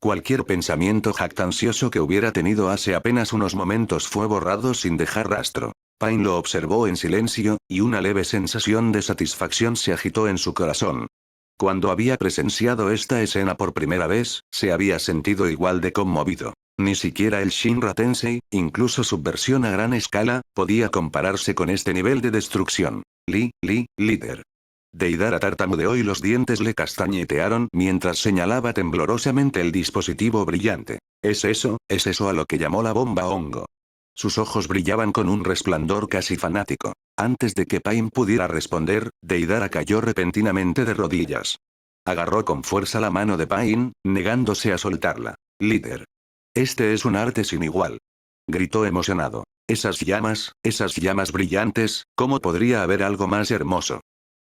Cualquier pensamiento jactancioso que hubiera tenido hace apenas unos momentos fue borrado sin dejar rastro. Pain lo observó en silencio, y una leve sensación de satisfacción se agitó en su corazón. Cuando había presenciado esta escena por primera vez, se había sentido igual de conmovido. Ni siquiera el Shinra Tensei, incluso su versión a gran escala, podía compararse con este nivel de destrucción. Líder. Deidara tartamudeó y los dientes le castañetearon mientras señalaba temblorosamente el dispositivo brillante. Es eso a lo que llamó la bomba hongo. Sus ojos brillaban con un resplandor casi fanático. Antes de que Pain pudiera responder, Deidara cayó repentinamente de rodillas. Agarró con fuerza la mano de Pain, negándose a soltarla. Líder. Este es un arte sin igual. Gritó emocionado. Esas llamas brillantes, ¿cómo podría haber algo más hermoso?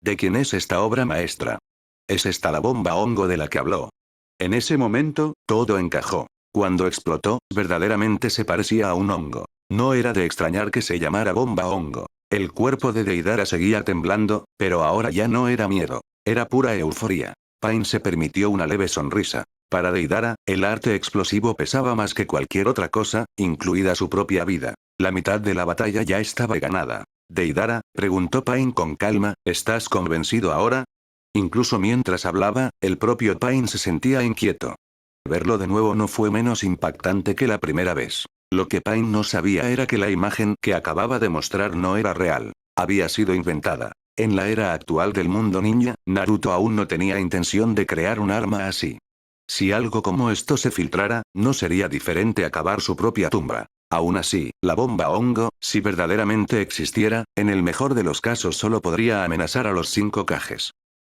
¿De quién es esta obra maestra? ¿Es esta la bomba hongo de la que habló? En ese momento, todo encajó. Cuando explotó, verdaderamente se parecía a un hongo. No era de extrañar que se llamara bomba hongo. El cuerpo de Deidara seguía temblando, pero ahora ya no era miedo. Era pura euforia. Pain se permitió una leve sonrisa. Para Deidara, el arte explosivo pesaba más que cualquier otra cosa, incluida su propia vida. La mitad de la batalla ya estaba ganada. Deidara, preguntó Pain con calma, ¿estás convencido ahora? Incluso mientras hablaba, el propio Pain se sentía inquieto. Verlo de nuevo no fue menos impactante que la primera vez. Lo que Pain no sabía era que la imagen que acababa de mostrar no era real. Había sido inventada. En la era actual del mundo ninja, Naruto aún no tenía intención de crear un arma así. Si algo como esto se filtrara, no sería diferente a cavar su propia tumba. Aún así, la bomba hongo, si verdaderamente existiera, en el mejor de los casos solo podría amenazar a los 5 Kages.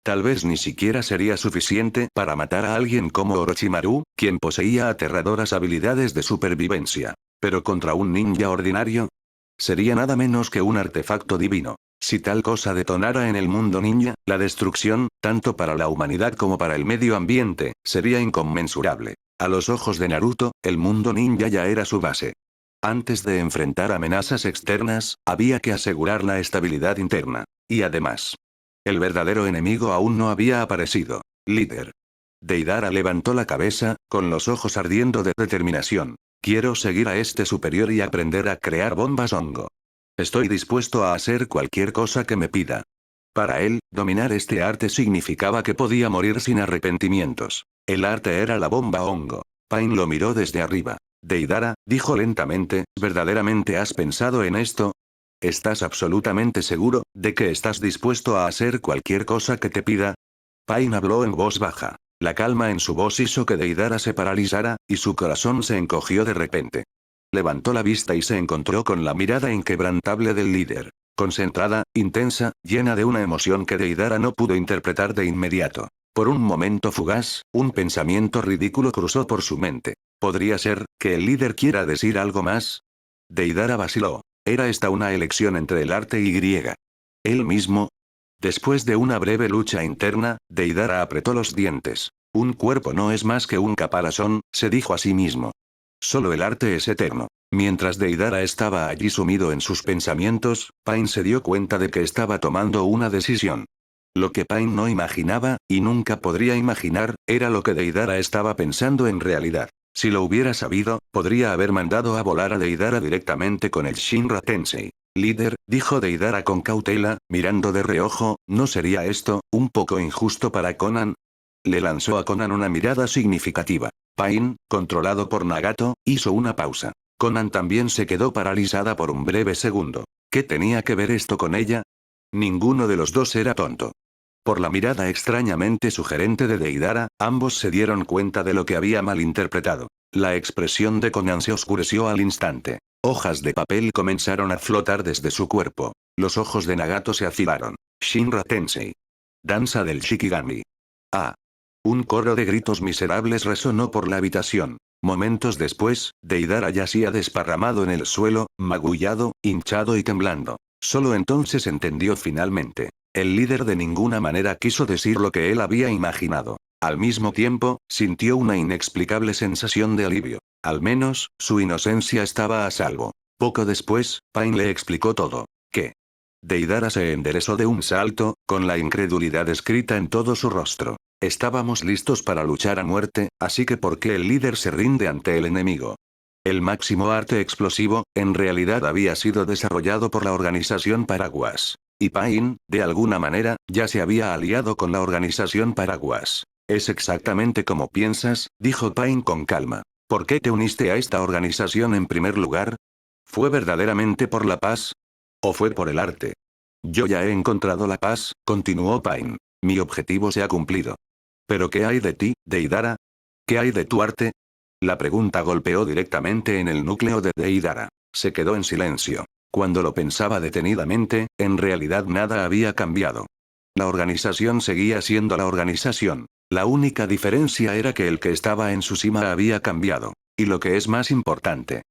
Tal vez ni siquiera sería suficiente para matar a alguien como Orochimaru, quien poseía aterradoras habilidades de supervivencia. Pero contra un ninja ordinario, sería nada menos que un artefacto divino. Si tal cosa detonara en el mundo ninja, la destrucción, tanto para la humanidad como para el medio ambiente, sería inconmensurable. A los ojos de Naruto, el mundo ninja ya era su base. Antes de enfrentar amenazas externas, había que asegurar la estabilidad interna. Y además, el verdadero enemigo aún no había aparecido. Líder. Deidara levantó la cabeza, con los ojos ardiendo de determinación. Quiero seguir a este superior y aprender a crear bombas hongo. Estoy dispuesto a hacer cualquier cosa que me pida. Para él, dominar este arte significaba que podía morir sin arrepentimientos. El arte era la bomba hongo. Pain lo miró desde arriba. Deidara, dijo lentamente, ¿verdaderamente has pensado en esto? ¿Estás absolutamente seguro de que estás dispuesto a hacer cualquier cosa que te pida? Pain habló en voz baja. La calma en su voz hizo que Deidara se paralizara, y su corazón se encogió de repente. Levantó la vista y se encontró con la mirada inquebrantable del líder. Concentrada, intensa, llena de una emoción que Deidara no pudo interpretar de inmediato. Por un momento fugaz, un pensamiento ridículo cruzó por su mente. ¿Podría ser que el líder quiera decir algo más? Deidara vaciló. ¿Era esta una elección entre el arte y griega? ¿Él mismo? Después de una breve lucha interna, Deidara apretó los dientes. Un cuerpo no es más que un caparazón, se dijo a sí mismo. Solo el arte es eterno. Mientras Deidara estaba allí sumido en sus pensamientos, Pain se dio cuenta de que estaba tomando una decisión. Lo que Pain no imaginaba, y nunca podría imaginar, era lo que Deidara estaba pensando en realidad. Si lo hubiera sabido, podría haber mandado a volar a Deidara directamente con el Shinra Tensei. Líder, dijo Deidara con cautela, mirando de reojo, ¿no sería esto un poco injusto para Conan? Le lanzó a Conan una mirada significativa. Pain, controlado por Nagato, hizo una pausa. Conan también se quedó paralizada por un breve segundo. ¿Qué tenía que ver esto con ella? Ninguno de los dos era tonto. Por la mirada extrañamente sugerente de Deidara, ambos se dieron cuenta de lo que había malinterpretado. La expresión de Conan se oscureció al instante. Hojas de papel comenzaron a flotar desde su cuerpo. Los ojos de Nagato se afilaron. Shinra Tensei. Danza del Shikigami. Ah. Un coro de gritos miserables resonó por la habitación. Momentos después, Deidara yacía desparramado en el suelo, magullado, hinchado y temblando. Solo entonces entendió finalmente. El líder de ninguna manera quiso decir lo que él había imaginado. Al mismo tiempo, sintió una inexplicable sensación de alivio. Al menos, su inocencia estaba a salvo. Poco después, Pain le explicó todo. ¿Qué? Deidara se enderezó de un salto, con la incredulidad escrita en todo su rostro. Estábamos listos para luchar a muerte, así que ¿por qué el líder se rinde ante el enemigo? El máximo arte explosivo, en realidad había sido desarrollado por la organización Paraguas. Y Pain, de alguna manera, ya se había aliado con la organización Paraguas. Es exactamente como piensas, dijo Pain con calma. ¿Por qué te uniste a esta organización en primer lugar? ¿Fue verdaderamente por la paz? ¿O fue por el arte? Yo ya he encontrado la paz, continuó Pain. Mi objetivo se ha cumplido. ¿Pero qué hay de ti, Deidara? ¿Qué hay de tu arte? La pregunta golpeó directamente en el núcleo de Deidara. Se quedó en silencio. Cuando lo pensaba detenidamente, en realidad nada había cambiado. La organización seguía siendo la organización. La única diferencia era que el que estaba en su cima había cambiado. Y lo que es más importante,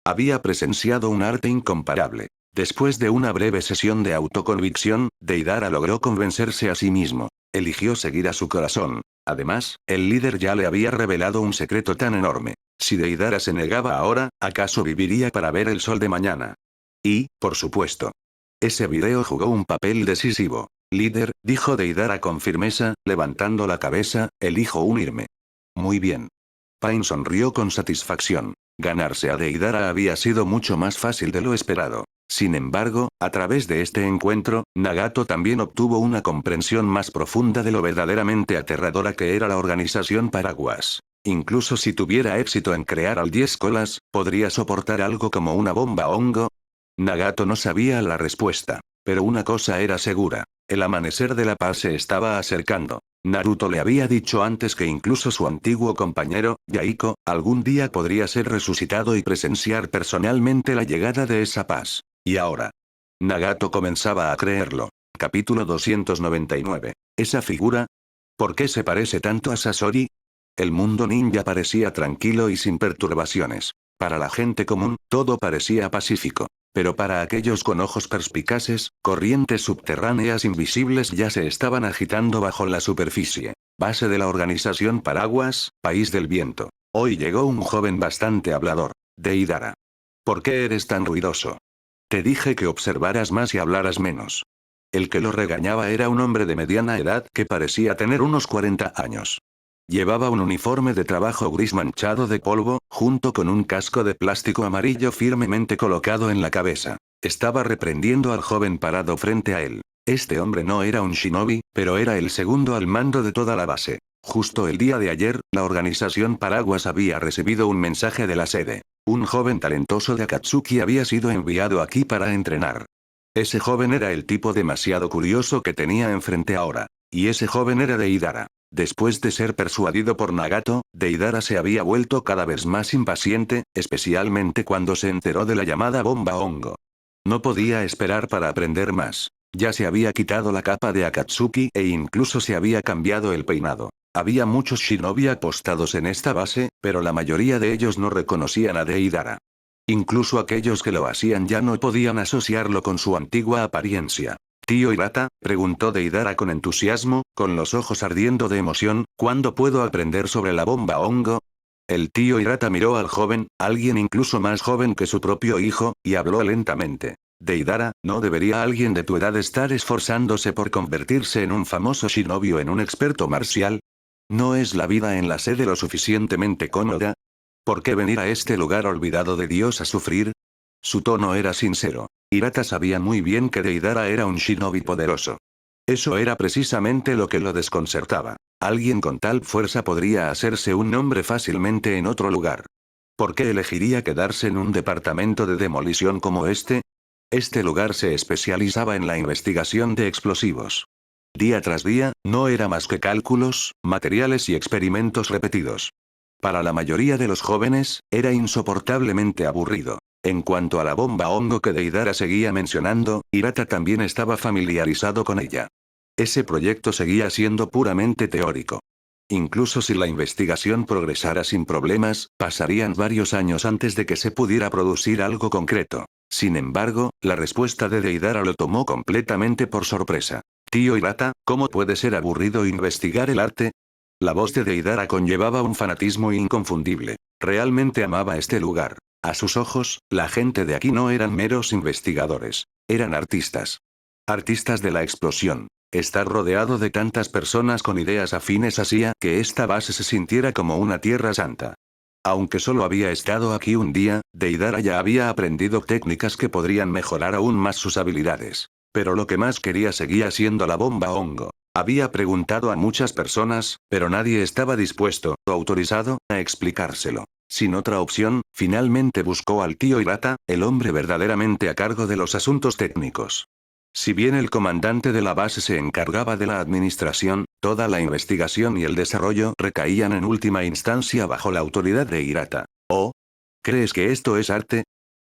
había presenciado un arte incomparable. Después de una breve sesión de autoconvicción, Deidara logró convencerse a sí mismo. Eligió seguir a su corazón. Además, el líder ya le había revelado un secreto tan enorme. Si Deidara se negaba ahora, ¿acaso viviría para ver el sol de mañana? Y, por supuesto, ese video jugó un papel decisivo. Líder, dijo Deidara con firmeza, levantando la cabeza, elijo unirme. Muy bien. Pain sonrió con satisfacción. Ganarse a Deidara había sido mucho más fácil de lo esperado. Sin embargo, a través de este encuentro, Nagato también obtuvo una comprensión más profunda de lo verdaderamente aterradora que era la organización Paraguas. Incluso si tuviera éxito en crear al 10 colas, ¿podría soportar algo como una bomba hongo? Nagato no sabía la respuesta. Pero una cosa era segura. El amanecer de la paz se estaba acercando. Naruto le había dicho antes que incluso su antiguo compañero, Yaiko, algún día podría ser resucitado y presenciar personalmente la llegada de esa paz. Y ahora, Nagato comenzaba a creerlo. Capítulo 299. ¿Esa figura? ¿Por qué se parece tanto a Sasori? El mundo ninja parecía tranquilo y sin perturbaciones. Para la gente común, todo parecía pacífico. Pero para aquellos con ojos perspicaces, corrientes subterráneas invisibles ya se estaban agitando bajo la superficie. Base de la organización Paraguas, País del Viento. Hoy llegó un joven bastante hablador. Deidara. ¿Por qué eres tan ruidoso? Te dije que observaras más y hablaras menos. El que lo regañaba era un hombre de mediana edad que parecía tener unos 40 años. Llevaba un uniforme de trabajo gris manchado de polvo, junto con un casco de plástico amarillo firmemente colocado en la cabeza. Estaba reprendiendo al joven parado frente a él. Este hombre no era un shinobi, pero era el segundo al mando de toda la base. Justo el día de ayer, la organización Paraguas había recibido un mensaje de la sede. Un joven talentoso de Akatsuki había sido enviado aquí para entrenar. Ese joven era el tipo demasiado curioso que tenía enfrente ahora. Y ese joven era Deidara. Después de ser persuadido por Nagato, Deidara se había vuelto cada vez más impaciente, especialmente cuando se enteró de la llamada bomba hongo. No podía esperar para aprender más. Ya se había quitado la capa de Akatsuki e incluso se había cambiado el peinado. Había muchos shinobi apostados en esta base, pero la mayoría de ellos no reconocían a Deidara. Incluso aquellos que lo hacían ya no podían asociarlo con su antigua apariencia. Tío Hirata, preguntó Deidara con entusiasmo, con los ojos ardiendo de emoción, ¿cuándo puedo aprender sobre la bomba hongo? El tío Hirata miró al joven, alguien incluso más joven que su propio hijo, y habló lentamente. Deidara, ¿no debería alguien de tu edad estar esforzándose por convertirse en un famoso shinobi o en un experto marcial? ¿No es la vida en la sede lo suficientemente cómoda? ¿Por qué venir a este lugar olvidado de Dios a sufrir? Su tono era sincero. Hirata sabía muy bien que Deidara era un shinobi poderoso. Eso era precisamente lo que lo desconcertaba. Alguien con tal fuerza podría hacerse un nombre fácilmente en otro lugar. ¿Por qué elegiría quedarse en un departamento de demolición como este? Este lugar se especializaba en la investigación de explosivos. Día tras día, no era más que cálculos, materiales y experimentos repetidos. Para la mayoría de los jóvenes, era insoportablemente aburrido. En cuanto a la bomba hongo que Deidara seguía mencionando, Hirata también estaba familiarizado con ella. Ese proyecto seguía siendo puramente teórico. Incluso si la investigación progresara sin problemas, pasarían varios años antes de que se pudiera producir algo concreto. Sin embargo, la respuesta de Deidara lo tomó completamente por sorpresa. Tío Hirata, ¿cómo puede ser aburrido investigar el arte? La voz de Deidara conllevaba un fanatismo inconfundible. Realmente amaba este lugar. A sus ojos, la gente de aquí no eran meros investigadores. Eran artistas. Artistas de la explosión. Estar rodeado de tantas personas con ideas afines hacía que esta base se sintiera como una tierra santa. Aunque solo había estado aquí un día, Deidara ya había aprendido técnicas que podrían mejorar aún más sus habilidades. Pero lo que más quería seguía siendo la bomba hongo. Había preguntado a muchas personas, pero nadie estaba dispuesto o autorizado a explicárselo. Sin otra opción, finalmente buscó al tío Hirata, el hombre verdaderamente a cargo de los asuntos técnicos. Si bien el comandante de la base se encargaba de la administración, toda la investigación y el desarrollo recaían en última instancia bajo la autoridad de Hirata. ¿Oh? ¿Crees que esto es arte?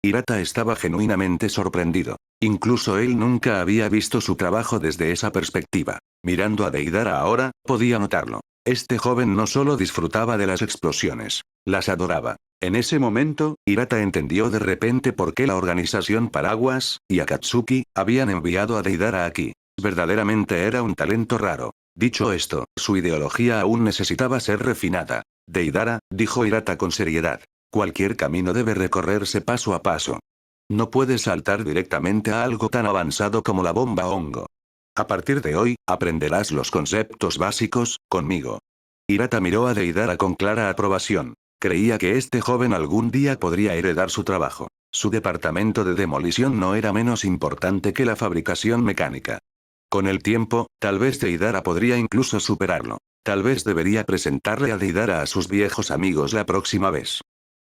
Hirata estaba genuinamente sorprendido. Incluso él nunca había visto su trabajo desde esa perspectiva. Mirando a Deidara ahora, podía notarlo. Este joven no solo disfrutaba de las explosiones, las adoraba. En ese momento, Hirata entendió de repente por qué la organización Paraguas y Akatsuki habían enviado a Deidara aquí. Verdaderamente era un talento raro. Dicho esto, su ideología aún necesitaba ser refinada. Deidara, dijo Hirata con seriedad. Cualquier camino debe recorrerse paso a paso. No puedes saltar directamente a algo tan avanzado como la bomba hongo. A partir de hoy, aprenderás los conceptos básicos, conmigo. Hirata miró a Deidara con clara aprobación. Creía que este joven algún día podría heredar su trabajo. Su departamento de demolición no era menos importante que la fabricación mecánica. Con el tiempo, tal vez Deidara podría incluso superarlo. Tal vez debería presentarle a Deidara a sus viejos amigos la próxima vez.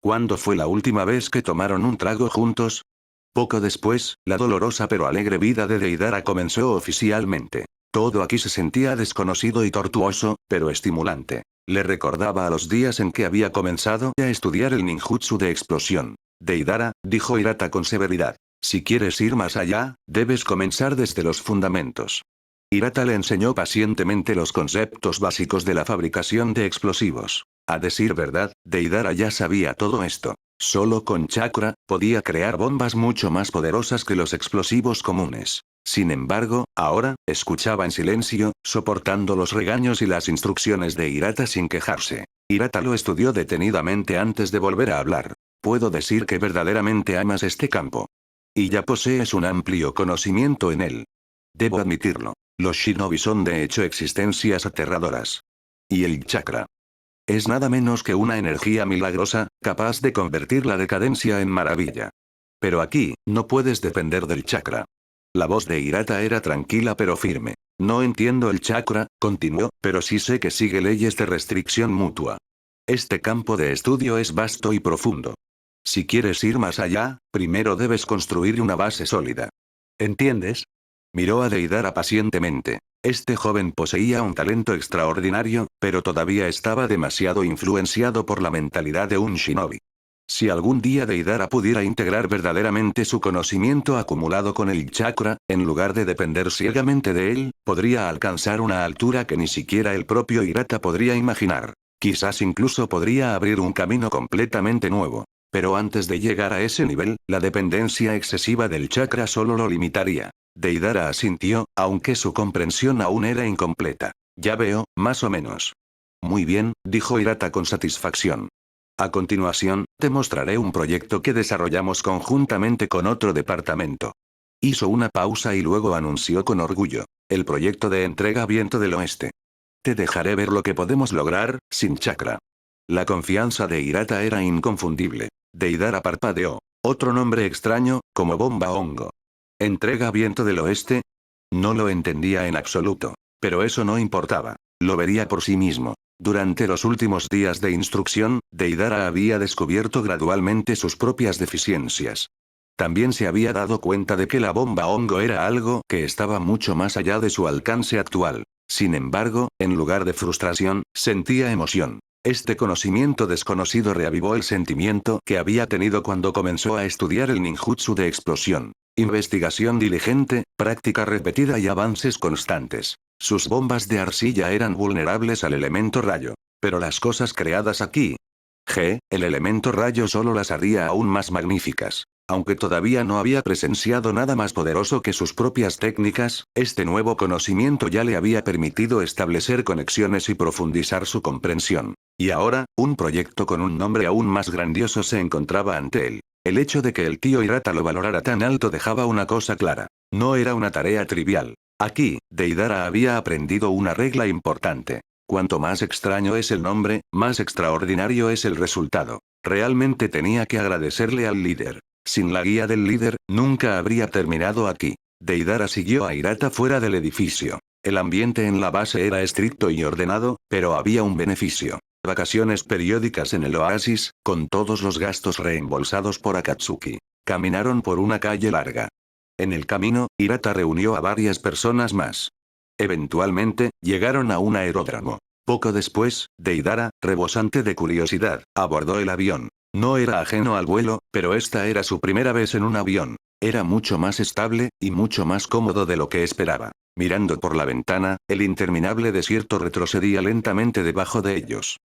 ¿Cuándo fue la última vez que tomaron un trago juntos? Poco después, la dolorosa pero alegre vida de Deidara comenzó oficialmente. Todo aquí se sentía desconocido y tortuoso, pero estimulante. Le recordaba a los días en que había comenzado a estudiar el ninjutsu de explosión. Deidara, dijo Hirata con severidad. Si quieres ir más allá, debes comenzar desde los fundamentos. Hirata le enseñó pacientemente los conceptos básicos de la fabricación de explosivos. A decir verdad, Deidara ya sabía todo esto. Solo con chakra, podía crear bombas mucho más poderosas que los explosivos comunes. Sin embargo, ahora, escuchaba en silencio, soportando los regaños y las instrucciones de Hirata sin quejarse. Hirata lo estudió detenidamente antes de volver a hablar. Puedo decir que verdaderamente amas este campo. Y ya posees un amplio conocimiento en él. Debo admitirlo. Los shinobi son de hecho existencias aterradoras. Y el chakra. Es nada menos que una energía milagrosa, capaz de convertir la decadencia en maravilla. Pero aquí, no puedes depender del chakra. La voz de Hirata era tranquila pero firme. No entiendo el chakra, continuó, pero sí sé que sigue leyes de restricción mutua. Este campo de estudio es vasto y profundo. Si quieres ir más allá, primero debes construir una base sólida. ¿Entiendes? Miró a Deidara pacientemente. Este joven poseía un talento extraordinario, pero todavía estaba demasiado influenciado por la mentalidad de un shinobi. Si algún día Deidara pudiera integrar verdaderamente su conocimiento acumulado con el chakra, en lugar de depender ciegamente de él, podría alcanzar una altura que ni siquiera el propio Hirata podría imaginar. Quizás incluso podría abrir un camino completamente nuevo. Pero antes de llegar a ese nivel, la dependencia excesiva del chakra solo lo limitaría. Deidara asintió, aunque su comprensión aún era incompleta. Ya veo, más o menos. Muy bien, dijo Hirata con satisfacción. A continuación, te mostraré un proyecto que desarrollamos conjuntamente con otro departamento. Hizo una pausa y luego anunció con orgullo. El proyecto de entrega Viento del Oeste. Te dejaré ver lo que podemos lograr, sin chakra. La confianza de Hirata era inconfundible. Deidara parpadeó. Otro nombre extraño, como bomba hongo. ¿Entrega Viento del Oeste? No lo entendía en absoluto. Pero eso no importaba. Lo vería por sí mismo. Durante los últimos días de instrucción, Deidara había descubierto gradualmente sus propias deficiencias. También se había dado cuenta de que la bomba hongo era algo que estaba mucho más allá de su alcance actual. Sin embargo, en lugar de frustración, sentía emoción. Este conocimiento desconocido reavivó el sentimiento que había tenido cuando comenzó a estudiar el ninjutsu de explosión. Investigación diligente, práctica repetida y avances constantes. Sus bombas de arcilla eran vulnerables al elemento rayo. Pero las cosas creadas aquí. El elemento rayo solo las haría aún más magníficas. Aunque todavía no había presenciado nada más poderoso que sus propias técnicas, este nuevo conocimiento ya le había permitido establecer conexiones y profundizar su comprensión. Y ahora, un proyecto con un nombre aún más grandioso se encontraba ante él. El hecho de que el tío Hirata lo valorara tan alto dejaba una cosa clara. No era una tarea trivial. Aquí, Deidara había aprendido una regla importante. Cuanto más extraño es el nombre, más extraordinario es el resultado. Realmente tenía que agradecerle al líder. Sin la guía del líder, nunca habría terminado aquí. Deidara siguió a Hirata fuera del edificio. El ambiente en la base era estricto y ordenado, pero había un beneficio. Vacaciones periódicas en el oasis, con todos los gastos reembolsados por Akatsuki. Caminaron por una calle larga. En el camino, Hirata reunió a varias personas más. Eventualmente, llegaron a un aeródromo. Poco después, Deidara, rebosante de curiosidad, abordó el avión. No era ajeno al vuelo, pero esta era su primera vez en un avión. Era mucho más estable, y mucho más cómodo de lo que esperaba. Mirando por la ventana, el interminable desierto retrocedía lentamente debajo de ellos.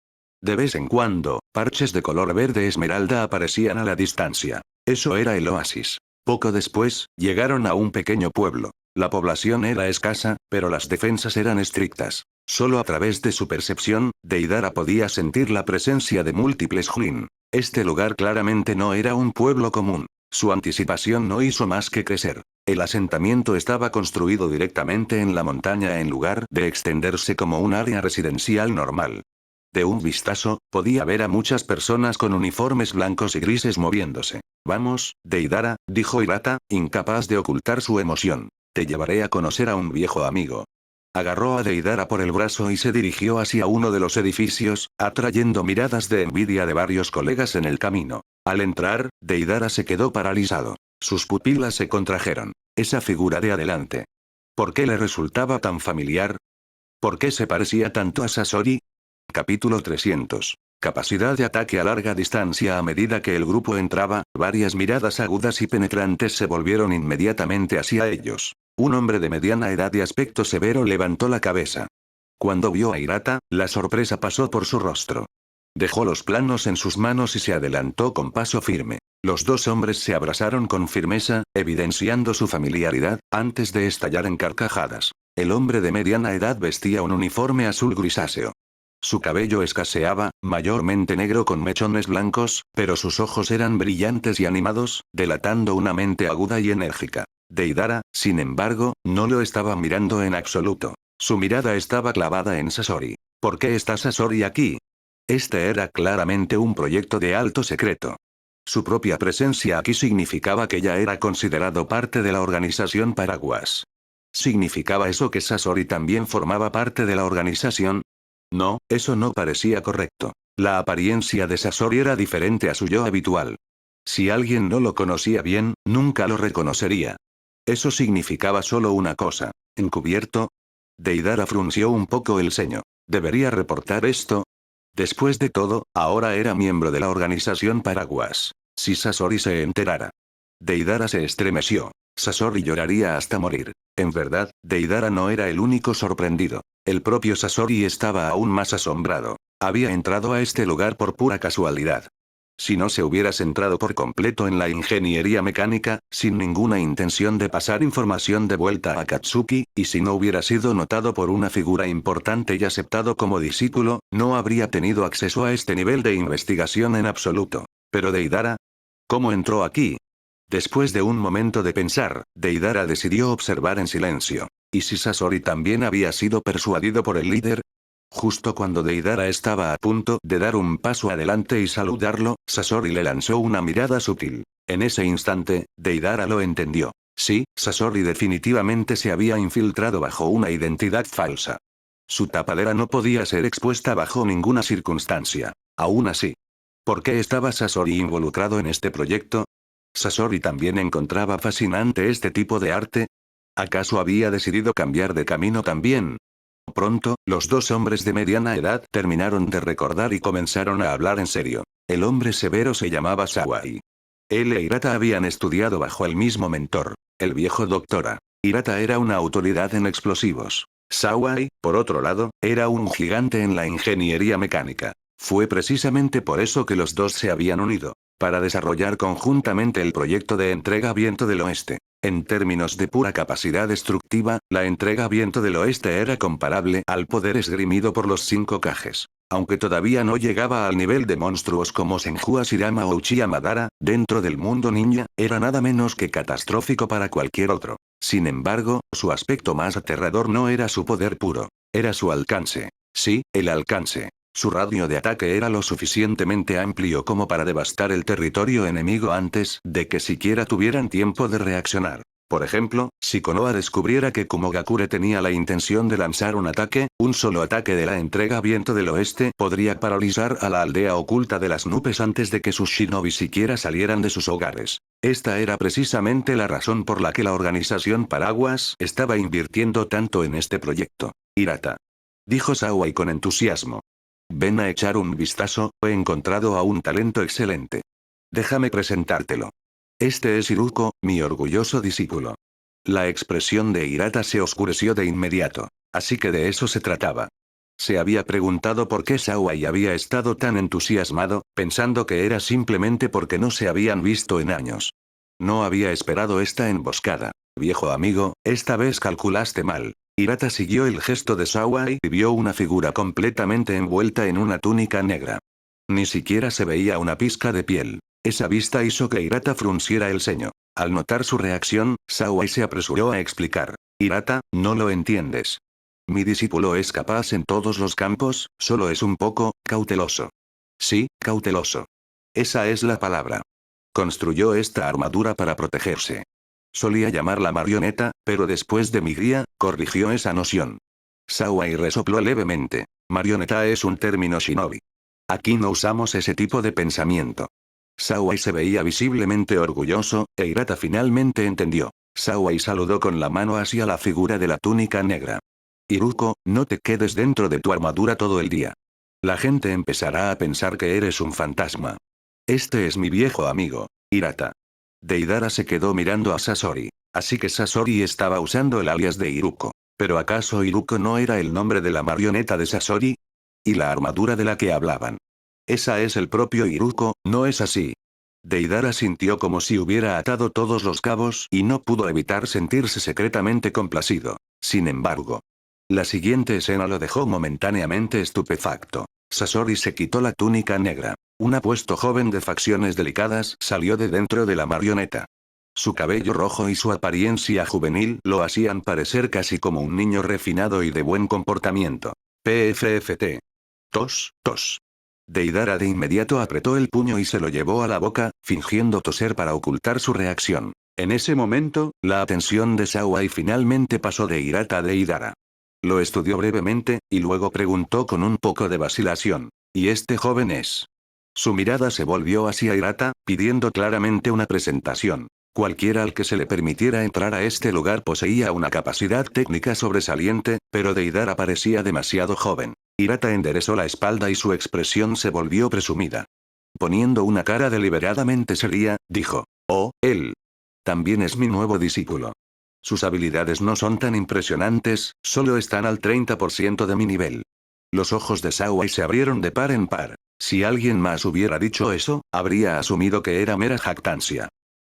De vez en cuando, parches de color verde esmeralda aparecían a la distancia. Eso era el oasis. Poco después, llegaron a un pequeño pueblo. La población era escasa, pero las defensas eran estrictas. Solo a través de su percepción, Deidara podía sentir la presencia de múltiples Jlin. Este lugar claramente no era un pueblo común. Su anticipación no hizo más que crecer. El asentamiento estaba construido directamente en la montaña en lugar de extenderse como un área residencial normal. De un vistazo, podía ver a muchas personas con uniformes blancos y grises moviéndose. Vamos, Deidara, dijo Hirata, incapaz de ocultar su emoción. Te llevaré a conocer a un viejo amigo. Agarró a Deidara por el brazo y se dirigió hacia uno de los edificios, atrayendo miradas de envidia de varios colegas en el camino. Al entrar, Deidara se quedó paralizado. Sus pupilas se contrajeron. Esa figura de adelante. ¿Por qué le resultaba tan familiar? ¿Por qué se parecía tanto a Sasori? Capítulo 300. Capacidad de ataque a larga distancia. A medida que el grupo entraba, varias miradas agudas y penetrantes se volvieron inmediatamente hacia ellos. Un hombre de mediana edad y aspecto severo levantó la cabeza. Cuando vio a Hirata, la sorpresa pasó por su rostro. Dejó los planos en sus manos y se adelantó con paso firme. Los dos hombres se abrazaron con firmeza, evidenciando su familiaridad, antes de estallar en carcajadas. El hombre de mediana edad vestía un uniforme azul grisáceo. Su cabello escaseaba, mayormente negro con mechones blancos, pero sus ojos eran brillantes y animados, delatando una mente aguda y enérgica. Deidara, sin embargo, no lo estaba mirando en absoluto. Su mirada estaba clavada en Sasori. ¿Por qué está Sasori aquí? Este era claramente un proyecto de alto secreto. Su propia presencia aquí significaba que ya era considerado parte de la organización Paraguas. ¿Significaba eso que Sasori también formaba parte de la organización? No, eso no parecía correcto. La apariencia de Sasori era diferente a su yo habitual. Si alguien no lo conocía bien, nunca lo reconocería. Eso significaba solo una cosa. ¿Encubierto? Deidara frunció un poco el ceño. ¿Debería reportar esto? Después de todo, ahora era miembro de la organización Paraguas. Si Sasori se enterara. Deidara se estremeció. Sasori lloraría hasta morir. En verdad, Deidara no era el único sorprendido. El propio Sasori estaba aún más asombrado. Había entrado a este lugar por pura casualidad. Si no se hubiera centrado por completo en la ingeniería mecánica, sin ninguna intención de pasar información de vuelta a Akatsuki, y si no hubiera sido notado por una figura importante y aceptado como discípulo, no habría tenido acceso a este nivel de investigación en absoluto. Pero Deidara, ¿cómo entró aquí? Después de un momento de pensar, Deidara decidió observar en silencio. ¿Y si Sasori también había sido persuadido por el líder? Justo cuando Deidara estaba a punto de dar un paso adelante y saludarlo, Sasori le lanzó una mirada sutil. En ese instante, Deidara lo entendió. Sí, Sasori definitivamente se había infiltrado bajo una identidad falsa. Su tapadera no podía ser expuesta bajo ninguna circunstancia. Aún así. ¿Por qué estaba Sasori involucrado en este proyecto? ¿Sasori también encontraba fascinante este tipo de arte? ¿Acaso había decidido cambiar de camino también? Pronto, los dos hombres de mediana edad terminaron de recordar y comenzaron a hablar en serio. El hombre severo se llamaba Sawai. Él e Hirata habían estudiado bajo el mismo mentor, el viejo doctora. Hirata era una autoridad en explosivos. Sawai, por otro lado, era un gigante en la ingeniería mecánica. Fue precisamente por eso que los dos se habían unido, para desarrollar conjuntamente el proyecto de entrega Viento del Oeste. En términos de pura capacidad destructiva, la entrega Viento del Oeste era comparable al poder esgrimido por los 5 Kages. Aunque todavía no llegaba al nivel de monstruos como Senju Ashirama o Uchiha Madara, dentro del mundo ninja, era nada menos que catastrófico para cualquier otro. Sin embargo, su aspecto más aterrador no era su poder puro, era su alcance. Sí, el alcance. Su radio de ataque era lo suficientemente amplio como para devastar el territorio enemigo antes de que siquiera tuvieran tiempo de reaccionar. Por ejemplo, si Konoha descubriera que Kumogakure tenía la intención de lanzar un ataque, un solo ataque de la entrega Viento del Oeste podría paralizar a la aldea oculta de las nubes antes de que sus shinobi siquiera salieran de sus hogares. Esta era precisamente la razón por la que la organización Paraguas estaba invirtiendo tanto en este proyecto. Hirata. Dijo Sawai con entusiasmo. Ven a echar un vistazo, he encontrado a un talento excelente. Déjame presentártelo. Este es Iruko, mi orgulloso discípulo. La expresión de Hirata se oscureció de inmediato. Así que de eso se trataba. Se había preguntado por qué Sawai había estado tan entusiasmado, pensando que era simplemente porque no se habían visto en años. No había esperado esta emboscada. Viejo amigo, esta vez calculaste mal. Hirata siguió el gesto de Sawai y vio una figura completamente envuelta en una túnica negra. Ni siquiera se veía una pizca de piel. Esa vista hizo que Hirata frunciera el ceño. Al notar su reacción, Sawai se apresuró a explicar. Hirata, no lo entiendes. Mi discípulo es capaz en todos los campos, solo es un poco cauteloso. Sí, cauteloso. Esa es la palabra. Construyó esta armadura para protegerse. Solía llamarla marioneta, pero después de mi guía, corrigió esa noción. Sawai resopló levemente. Marioneta es un término shinobi. Aquí no usamos ese tipo de pensamiento. Sawai se veía visiblemente orgulloso, e Hirata finalmente entendió. Sawai saludó con la mano hacia la figura de la túnica negra. Iruko, no te quedes dentro de tu armadura todo el día. La gente empezará a pensar que eres un fantasma. Este es mi viejo amigo, Hirata. Deidara se quedó mirando a Sasori. Así que Sasori estaba usando el alias de Iruko. ¿Pero acaso Iruko no era el nombre de la marioneta de Sasori? ¿Y la armadura de la que hablaban? Esa es el propio Iruko, ¿no es así? Deidara sintió como si hubiera atado todos los cabos y no pudo evitar sentirse secretamente complacido. Sin embargo, la siguiente escena lo dejó momentáneamente estupefacto. Sasori se quitó la túnica negra. Un apuesto joven de facciones delicadas salió de dentro de la marioneta. Su cabello rojo y su apariencia juvenil lo hacían parecer casi como un niño refinado y de buen comportamiento. PFFT. Tos, tos. Deidara de inmediato apretó el puño y se lo llevó a la boca, fingiendo toser para ocultar su reacción. En ese momento, la atención de Sawai finalmente pasó de Hirata a Deidara. Lo estudió brevemente, y luego preguntó con un poco de vacilación. ¿Y este joven es? Su mirada se volvió hacia Hirata, pidiendo claramente una presentación. Cualquiera al que se le permitiera entrar a este lugar poseía una capacidad técnica sobresaliente, pero Deidara parecía demasiado joven. Hirata enderezó la espalda y su expresión se volvió presumida. Poniendo una cara deliberadamente seria, dijo, «Oh, él. También es mi nuevo discípulo. Sus habilidades no son tan impresionantes, solo están al 30% de mi nivel». Los ojos de Sawai se abrieron de par en par. Si alguien más hubiera dicho eso, habría asumido que era mera jactancia.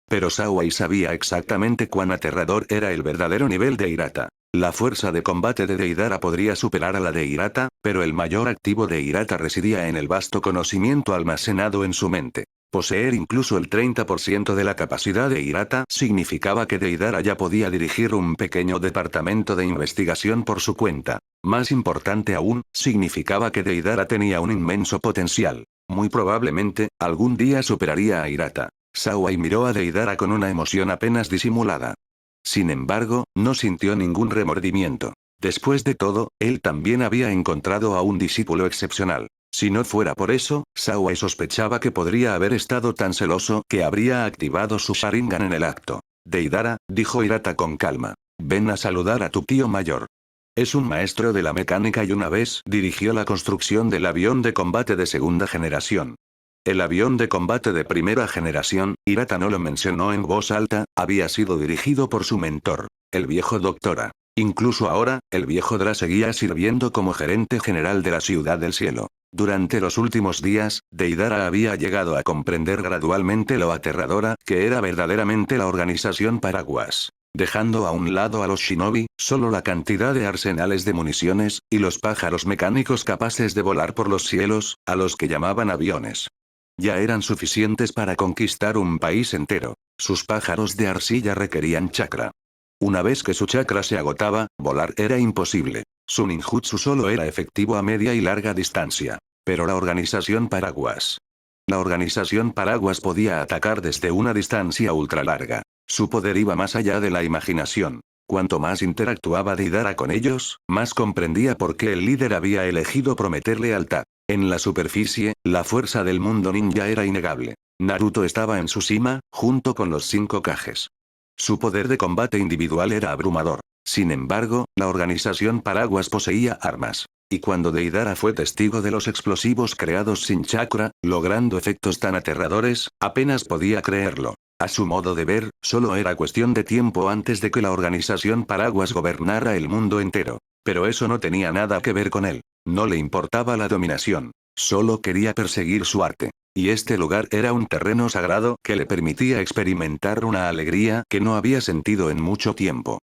Pero Sawai sabía exactamente cuán aterrador era el verdadero nivel de Hirata. La fuerza de combate de Deidara podría superar a la de Hirata, pero el mayor activo de Hirata residía en el vasto conocimiento almacenado en su mente. Poseer incluso el 30% de la capacidad de Hirata significaba que Deidara ya podía dirigir un pequeño departamento de investigación por su cuenta. Más importante aún, significaba que Deidara tenía un inmenso potencial. Muy probablemente, algún día superaría a Hirata. Sawai miró a Deidara con una emoción apenas disimulada. Sin embargo, no sintió ningún remordimiento. Después de todo, él también había encontrado a un discípulo excepcional. Si no fuera por eso, Sawai sospechaba que podría haber estado tan celoso que habría activado su Sharingan en el acto. Deidara, dijo Hirata con calma. Ven a saludar a tu tío mayor. Es un maestro de la mecánica y una vez dirigió la construcción del avión de combate de segunda generación. El avión de combate de primera generación, Hirata no lo mencionó en voz alta, había sido dirigido por su mentor, el viejo Doctora. Incluso ahora, el viejo Dra seguía sirviendo como gerente general de la Ciudad del Cielo. Durante los últimos días, Deidara había llegado a comprender gradualmente lo aterradora que era verdaderamente la organización Paraguas. Dejando a un lado a los shinobi, solo la cantidad de arsenales de municiones, y los pájaros mecánicos capaces de volar por los cielos, a los que llamaban aviones. Ya eran suficientes para conquistar un país entero. Sus pájaros de arcilla requerían chakra. Una vez que su chakra se agotaba, volar era imposible. Su ninjutsu solo era efectivo a media y larga distancia. Pero la organización Paraguas. La organización Paraguas podía atacar desde una distancia ultra larga. Su poder iba más allá de la imaginación. Cuanto más interactuaba Deidara con ellos, más comprendía por qué el líder había elegido prometer lealtad. En la superficie, la fuerza del mundo ninja era innegable. Naruto estaba en su cima, junto con los 5 Kages. Su poder de combate individual era abrumador. Sin embargo, la organización Paraguas poseía armas. Y cuando Deidara fue testigo de los explosivos creados sin chakra, logrando efectos tan aterradores, apenas podía creerlo. A su modo de ver, solo era cuestión de tiempo antes de que la organización Paraguas gobernara el mundo entero. Pero eso no tenía nada que ver con él. No le importaba la dominación. Solo quería perseguir su arte. Y este lugar era un terreno sagrado que le permitía experimentar una alegría que no había sentido en mucho tiempo.